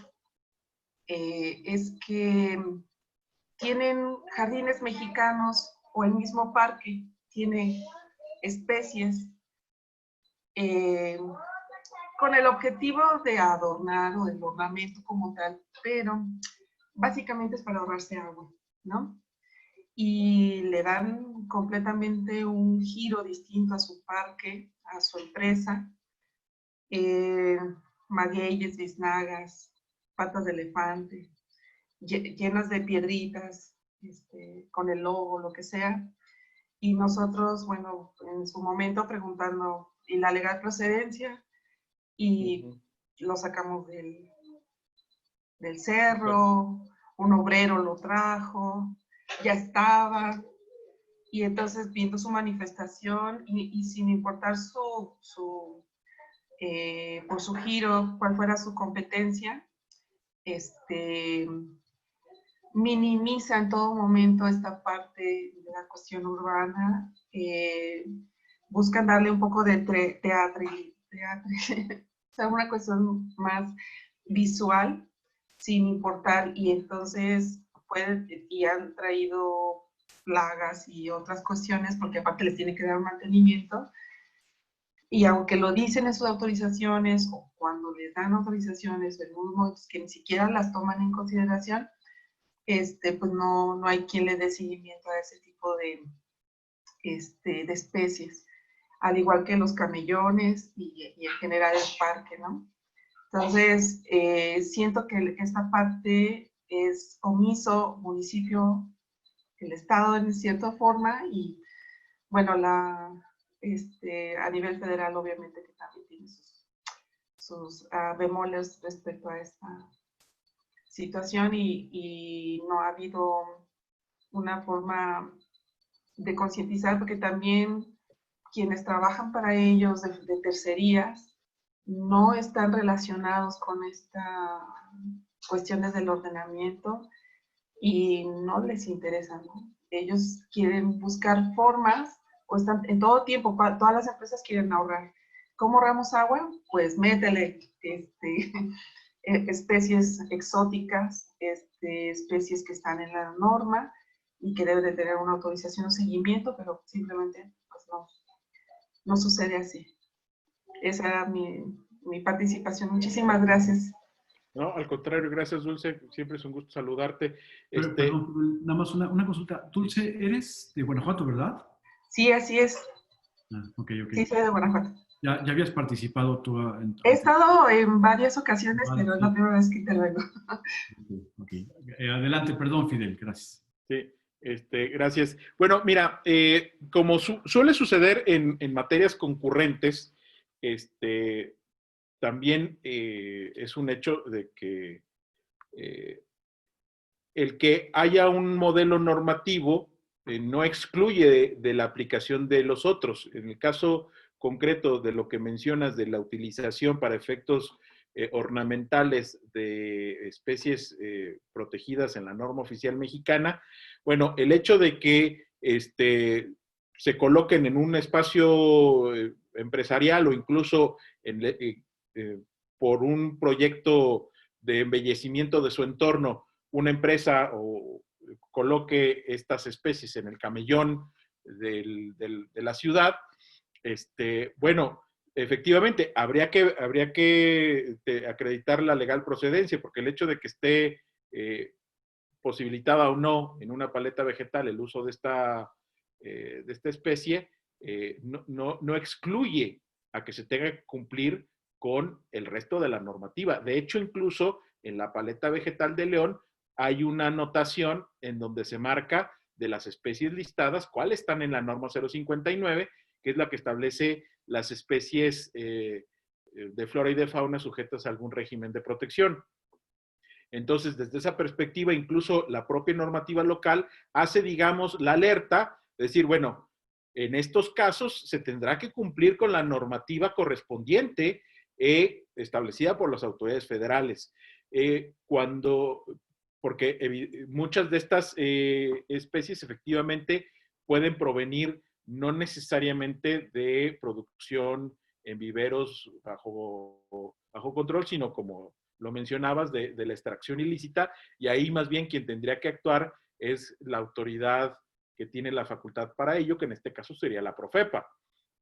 es que tienen jardines mexicanos o el mismo parque tiene especies con el objetivo de adornar o del ornamento como tal, pero básicamente es para ahorrarse agua, ¿no? Y le dan completamente un giro distinto a su parque, a su empresa. Magueyes, biznagas, patas de elefante, llenas de piedritas, con el logo, lo que sea. Y nosotros, bueno, en su momento preguntando y la legal procedencia, y lo sacamos del cerro, un obrero lo trajo, ya estaba, y entonces viendo su manifestación y sin importar por su giro, cuál fuera su competencia, minimiza en todo momento esta parte de la cuestión urbana, buscan darle un poco de teatro, o sea, una cuestión más visual, sin importar, y entonces y han traído plagas y otras cuestiones, porque aparte les tiene que dar mantenimiento, y aunque lo dicen en sus autorizaciones, o cuando les dan autorizaciones, en unos momentos que ni siquiera las toman en consideración, pues no hay quien le dé seguimiento a ese tipo de especies, al igual que los camellones y en general el parque, ¿no? Entonces, siento que esta parte es omiso, municipio, el Estado en cierta forma, y bueno, a nivel federal obviamente que también tiene sus bemoles respecto a esta situación, y no ha habido una forma de concientizar, porque también quienes trabajan para ellos de tercerías no están relacionados con estas cuestiones del ordenamiento y no les interesa, ¿no? Ellos quieren buscar formas, o están en todo tiempo, todas las empresas quieren ahorrar. ¿Cómo ahorramos agua? Pues métele especies exóticas, especies que están en la norma y que deben de tener una autorización o seguimiento, pero simplemente pues no sucede así. Esa era mi participación. Muchísimas gracias. No, al contrario, gracias, Dulce. Siempre es un gusto saludarte. Perdón, nada más una consulta. Dulce, eres de Guanajuato, ¿verdad? Sí, así es. Ok. Sí, soy de Guanajuato. ¿Ya habías participado tú? He estado en varias ocasiones, pero es la primera vez que intervengo. Okay. Adelante, perdón, Fidel, gracias. Sí, gracias. Bueno, mira, como suele suceder en materias concurrentes, también es un hecho de que el que haya un modelo normativo no excluye de la aplicación de los otros. En el caso concreto de lo que mencionas de la utilización para efectos ornamentales de especies protegidas en la norma oficial mexicana, bueno, el hecho de que se coloquen en un espacio empresarial o incluso por un proyecto de embellecimiento de su entorno, una empresa o coloque estas especies en el camellón de la ciudad, bueno, efectivamente, habría que acreditar la legal procedencia, porque el hecho de que esté posibilitada o no en una paleta vegetal el uso de esta especie, no excluye a que se tenga que cumplir con el resto de la normativa. De hecho, incluso en la paleta vegetal de León hay una anotación en donde se marca de las especies listadas cuáles están en la norma 059, que es la que establece las especies de flora y de fauna sujetas a algún régimen de protección. Entonces, desde esa perspectiva, incluso la propia normativa local hace, digamos, la alerta, de decir, bueno, en estos casos se tendrá que cumplir con la normativa correspondiente establecida por las autoridades federales. Porque muchas de estas especies efectivamente pueden provenir no necesariamente de producción en viveros bajo control, sino como lo mencionabas, de la extracción ilícita, y ahí más bien quien tendría que actuar es la autoridad que tiene la facultad para ello, que en este caso sería la Profepa,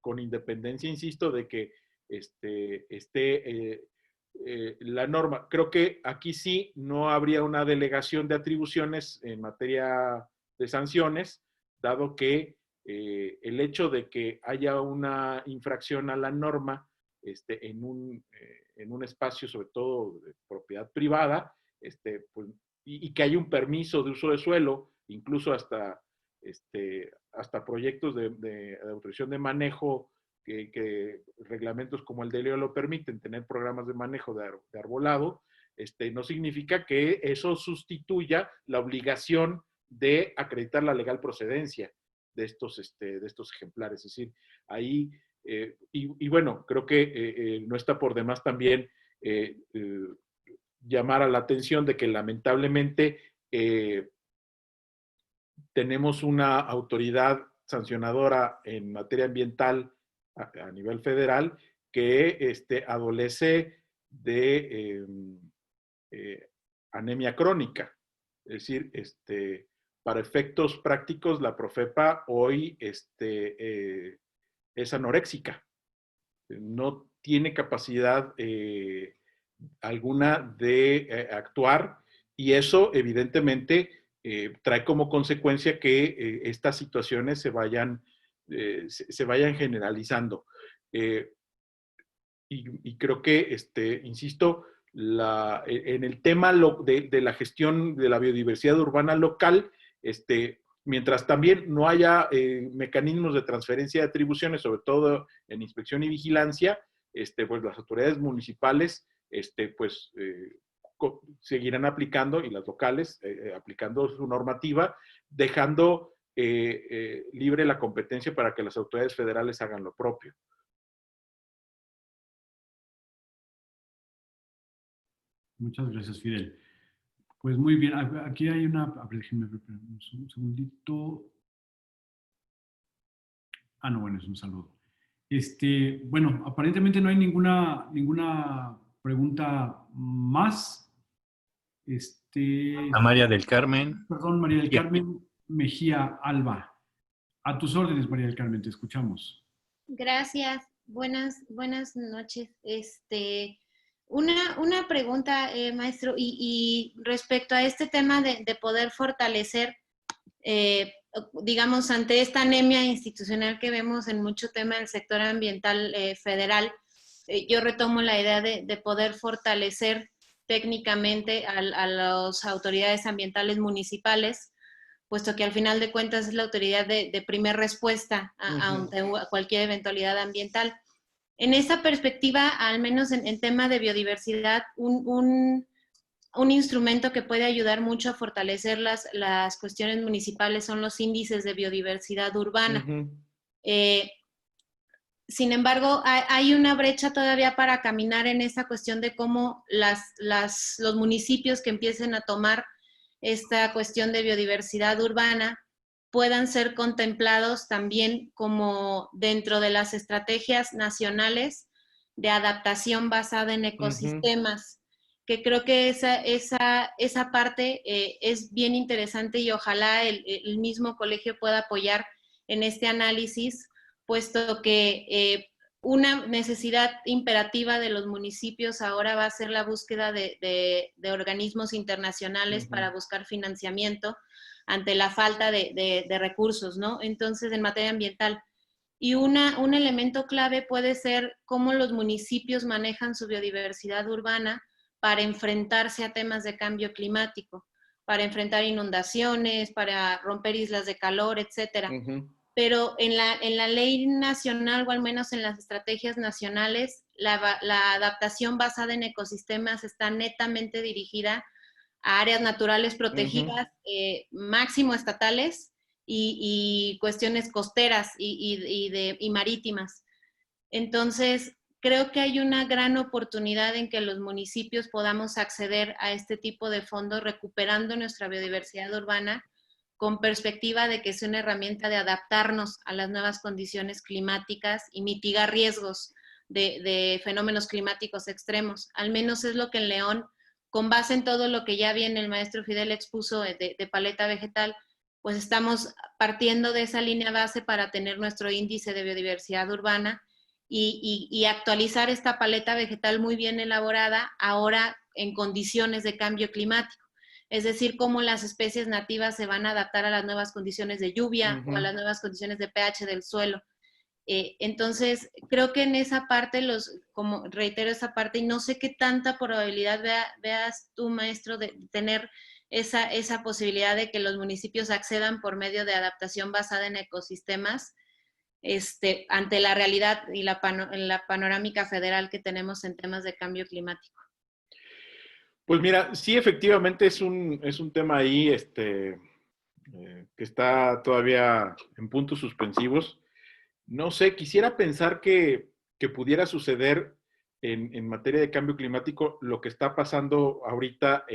con independencia, insisto, de que la norma. Creo que aquí sí no habría una delegación de atribuciones en materia de sanciones, dado que el hecho de que haya una infracción a la norma en un espacio, sobre todo de propiedad privada, pues, y que haya un permiso de uso de suelo, incluso hasta proyectos de autorización de manejo, que reglamentos como el de Leo lo permiten, tener programas de manejo de arbolado, no significa que eso sustituya la obligación de acreditar la legal procedencia de estos ejemplares. Es decir, ahí, y bueno, creo que no está por demás también llamar a la atención de que lamentablemente tenemos una autoridad sancionadora en materia ambiental a nivel federal que adolece de anemia crónica. Es decir, para efectos prácticos, la Profepa hoy es anoréxica. No tiene capacidad alguna de actuar, y eso evidentemente trae como consecuencia que estas situaciones se vayan generalizando. Y creo que, insisto, en el tema de la gestión de la biodiversidad urbana local, mientras también no haya mecanismos de transferencia de atribuciones, sobre todo en inspección y vigilancia, pues las autoridades municipales pues seguirán aplicando, y las locales aplicando su normativa, dejando libre la competencia para que las autoridades federales hagan lo propio. Muchas gracias, Fidel. Pues muy bien, aquí hay una, a ver, déjenme ver un segundito. Ah, no, bueno, es un saludo. Bueno, aparentemente no hay ninguna pregunta más. A María del Carmen. Perdón, María del Ya. Carmen Mejía Alba. A tus órdenes, María del Carmen, te escuchamos. Gracias. Buenas noches. Una pregunta, maestro, y respecto a este tema de poder fortalecer, digamos, ante esta anemia institucional que vemos en mucho tema del sector ambiental federal, yo retomo la idea de poder fortalecer técnicamente a las autoridades ambientales municipales, puesto que al final de cuentas es la autoridad de primer respuesta ante cualquier eventualidad ambiental. En esta perspectiva, al menos en tema de biodiversidad, un instrumento que puede ayudar mucho a fortalecer las cuestiones municipales son los índices de biodiversidad urbana. Sin embargo, hay una brecha todavía para caminar en esa cuestión de cómo los municipios que empiecen a tomar esta cuestión de biodiversidad urbana puedan ser contemplados también como dentro de las estrategias nacionales de adaptación basada en ecosistemas, que creo que esa parte es bien interesante y ojalá el mismo colegio pueda apoyar en este análisis, puesto que una necesidad imperativa de los municipios ahora va a ser la búsqueda de organismos internacionales para buscar financiamiento ante la falta de recursos, ¿no? Entonces, en materia ambiental. Y un elemento clave puede ser cómo los municipios manejan su biodiversidad urbana para enfrentarse a temas de cambio climático, para enfrentar inundaciones, para romper islas de calor, etcétera. Pero en la ley nacional, o al menos en las estrategias nacionales, la adaptación basada en ecosistemas está netamente dirigida a áreas naturales protegidas, máximo estatales, y cuestiones costeras y marítimas. Entonces, creo que hay una gran oportunidad en que los municipios podamos acceder a este tipo de fondos recuperando nuestra biodiversidad urbana, con perspectiva de que es una herramienta de adaptarnos a las nuevas condiciones climáticas y mitigar riesgos de fenómenos climáticos extremos. Al menos es lo que en León, con base en todo lo que ya bien el maestro Fidel expuso de paleta vegetal, pues estamos partiendo de esa línea base para tener nuestro índice de biodiversidad urbana y actualizar esta paleta vegetal muy bien elaborada ahora en condiciones de cambio climático. Es decir, cómo las especies nativas se van a adaptar a las nuevas condiciones de lluvia o a las nuevas condiciones de pH del suelo. Entonces, creo que en esa parte, como reitero esa parte, y no sé qué tanta probabilidad veas tú, maestro, de tener esa posibilidad de que los municipios accedan por medio de adaptación basada en ecosistemas ante la realidad y la panorámica federal que tenemos en temas de cambio climático. Pues mira, sí, efectivamente es un tema ahí que está todavía en puntos suspensivos. No sé, quisiera pensar que pudiera suceder en materia de cambio climático lo que está pasando ahorita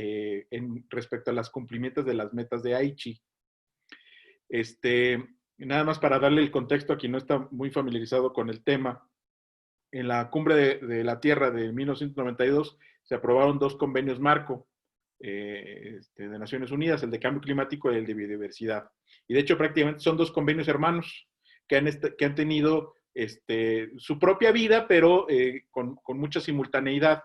respecto a las cumplimientos de las metas de Aichi. Nada más para darle el contexto a quien no está muy familiarizado con el tema. En la Cumbre de la Tierra de 1992 se aprobaron 2 convenios marco de Naciones Unidas, el de cambio climático y el de biodiversidad. Y de hecho prácticamente son 2 convenios hermanos que han tenido su propia vida, pero con mucha simultaneidad.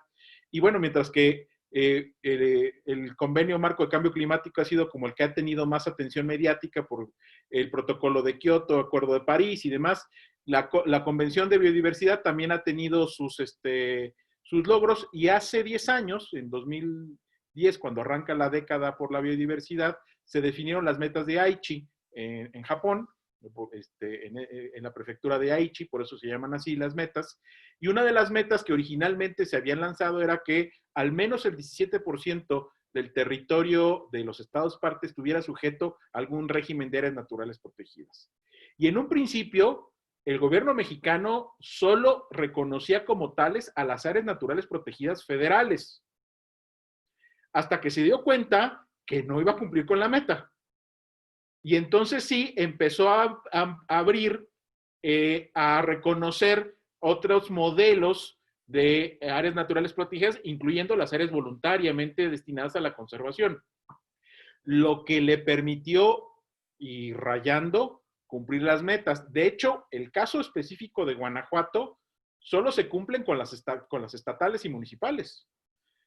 Y bueno, mientras que el convenio marco de cambio climático ha sido como el que ha tenido más atención mediática por el protocolo de Kioto, Acuerdo de París y demás, la Convención de Biodiversidad también ha tenido sus logros, y hace 10 años, en 2010, cuando arranca la década por la biodiversidad, se definieron las metas de Aichi en Japón, en la prefectura de Aichi, por eso se llaman así las metas. Y una de las metas que originalmente se habían lanzado era que al menos el 17% del territorio de los estados parte estuviera sujeto a algún régimen de áreas naturales protegidas. Y en un principio, el gobierno mexicano solo reconocía como tales a las áreas naturales protegidas federales. hasta que se dio cuenta que no iba a cumplir con la meta. Y entonces sí empezó a abrir, a reconocer otros modelos de áreas naturales protegidas, incluyendo las áreas voluntariamente destinadas a la conservación, lo que le permitió, y rayando, cumplir las metas. De hecho, el caso específico de Guanajuato solo se cumplen con las estatales y municipales.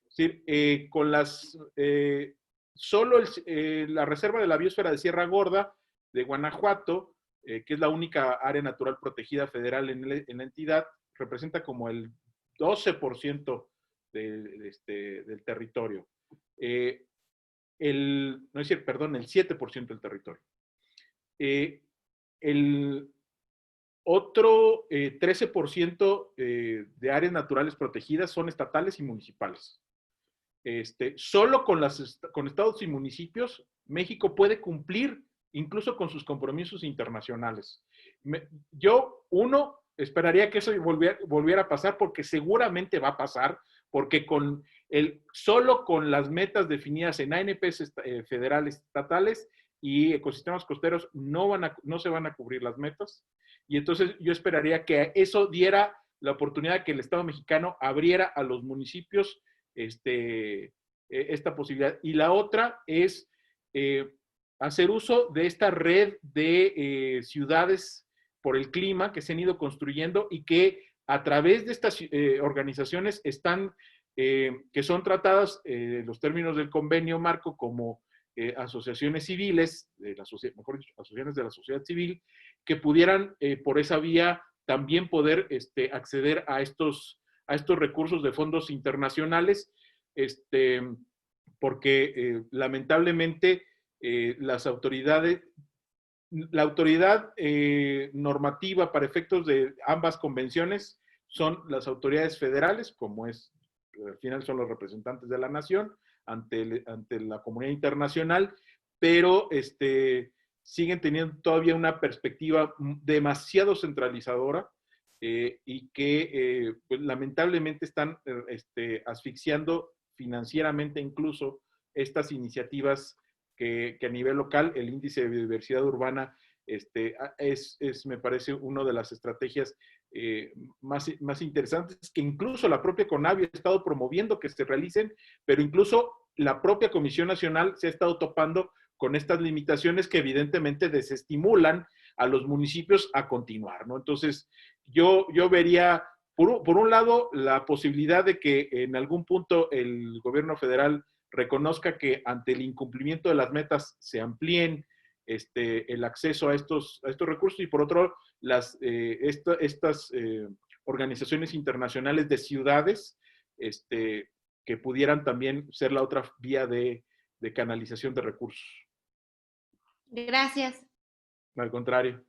Es decir, solo la Reserva de la Biosfera de Sierra Gorda de Guanajuato, que es la única área natural protegida federal en la entidad, representa como el 12% del territorio. El 7% del territorio. El otro 13% de áreas naturales protegidas son estatales y municipales. Solo con estados y municipios, México puede cumplir incluso con sus compromisos internacionales. Yo, esperaría que eso volviera a pasar, porque seguramente va a pasar, porque solo con las metas definidas en ANPs federales, estatales y ecosistemas costeros no se van a cubrir las metas. Y entonces yo esperaría que eso diera la oportunidad que el Estado mexicano abriera a los municipios esta posibilidad. Y la otra es hacer uso de esta red de ciudades por el clima que se han ido construyendo y que a través de estas organizaciones que son tratadas en los términos del convenio marco como asociaciones civiles, asociaciones de la sociedad civil, que pudieran por esa vía también poder acceder a estos recursos de fondos internacionales, porque lamentablemente la autoridad normativa para efectos de ambas convenciones son las autoridades federales, como al final son los representantes de la nación ante la comunidad internacional, pero siguen teniendo todavía una perspectiva demasiado centralizadora y que pues, lamentablemente están asfixiando financieramente incluso estas iniciativas que a nivel local el índice de biodiversidad urbana me parece una de las estrategias más interesantes, que incluso la propia CONAVI ha estado promoviendo que se realicen, pero incluso la propia Comisión Nacional se ha estado topando con estas limitaciones que evidentemente desestimulan a los municipios a continuar, ¿no? Entonces, yo vería, por un lado, la posibilidad de que en algún punto el gobierno federal reconozca que ante el incumplimiento de las metas se amplíen el acceso a estos recursos, y por otro, estas organizaciones internacionales de ciudades que pudieran también ser la otra vía de canalización de recursos. Gracias. Al contrario.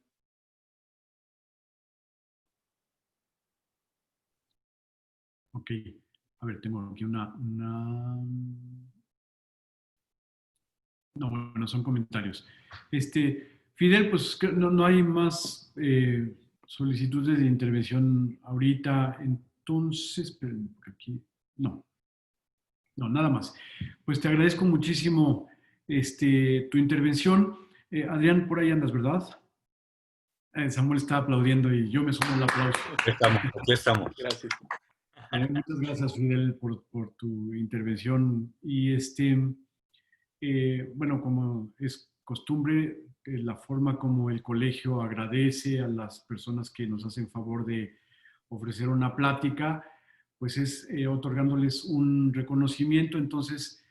Ok. A ver, tengo aquí una... No, bueno, son comentarios. Fidel, pues no hay más solicitudes de intervención ahorita, entonces, esperen, aquí, no, nada más. Pues te agradezco muchísimo tu intervención. Adrián, por ahí andas, ¿verdad? Samuel está aplaudiendo y yo me sumo al aplauso. Aquí estamos. Gracias. Muchas gracias, Fidel, por tu intervención. Y bueno, como es costumbre, la forma como el colegio agradece a las personas que nos hacen favor de ofrecer una plática, pues es otorgándoles un reconocimiento. Entonces,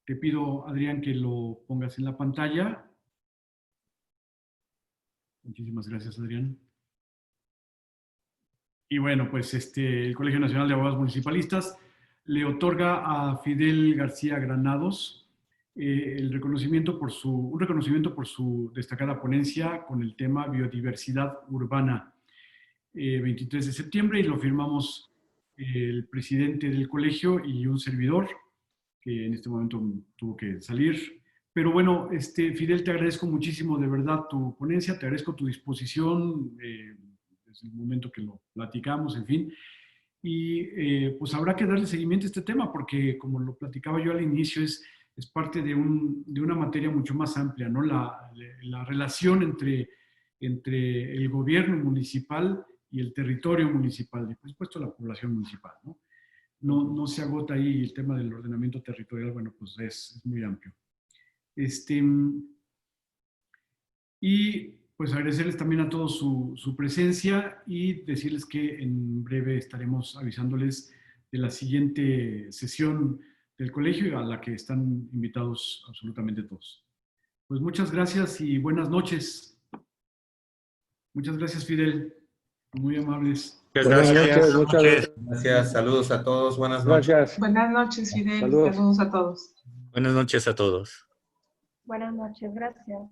te pido, Adrián, que lo pongas en la pantalla. Muchísimas gracias, Adrián. Y bueno, pues el Colegio Nacional de Abogados Municipalistas le otorga a Fidel García Granados un reconocimiento por su destacada ponencia con el tema Biodiversidad Urbana, 23 de septiembre, y lo firmamos el presidente del colegio y un servidor, que en este momento tuvo que salir. Pero bueno, Fidel, te agradezco muchísimo de verdad tu ponencia, te agradezco tu disposición desde el momento que lo platicamos, en fin. y pues habrá que darle seguimiento a este tema porque, como lo platicaba yo al inicio, es parte de una materia mucho más amplia, ¿no? La relación entre el gobierno municipal y el territorio municipal, y por supuesto la población municipal, ¿no? No se agota ahí el tema del ordenamiento territorial, bueno, pues es muy amplio. Y pues agradecerles también a todos su presencia y decirles que en breve estaremos avisándoles de la siguiente sesión del colegio a la que están invitados absolutamente todos. Pues muchas gracias y buenas noches. Muchas gracias, Fidel. Muy amables. Muchas gracias. Muchas noches. Gracias, saludos a todos, buenas noches. Gracias. Buenas noches, Fidel. Saludos. Saludos a todos. Buenas noches a todos. Buenas noches, gracias.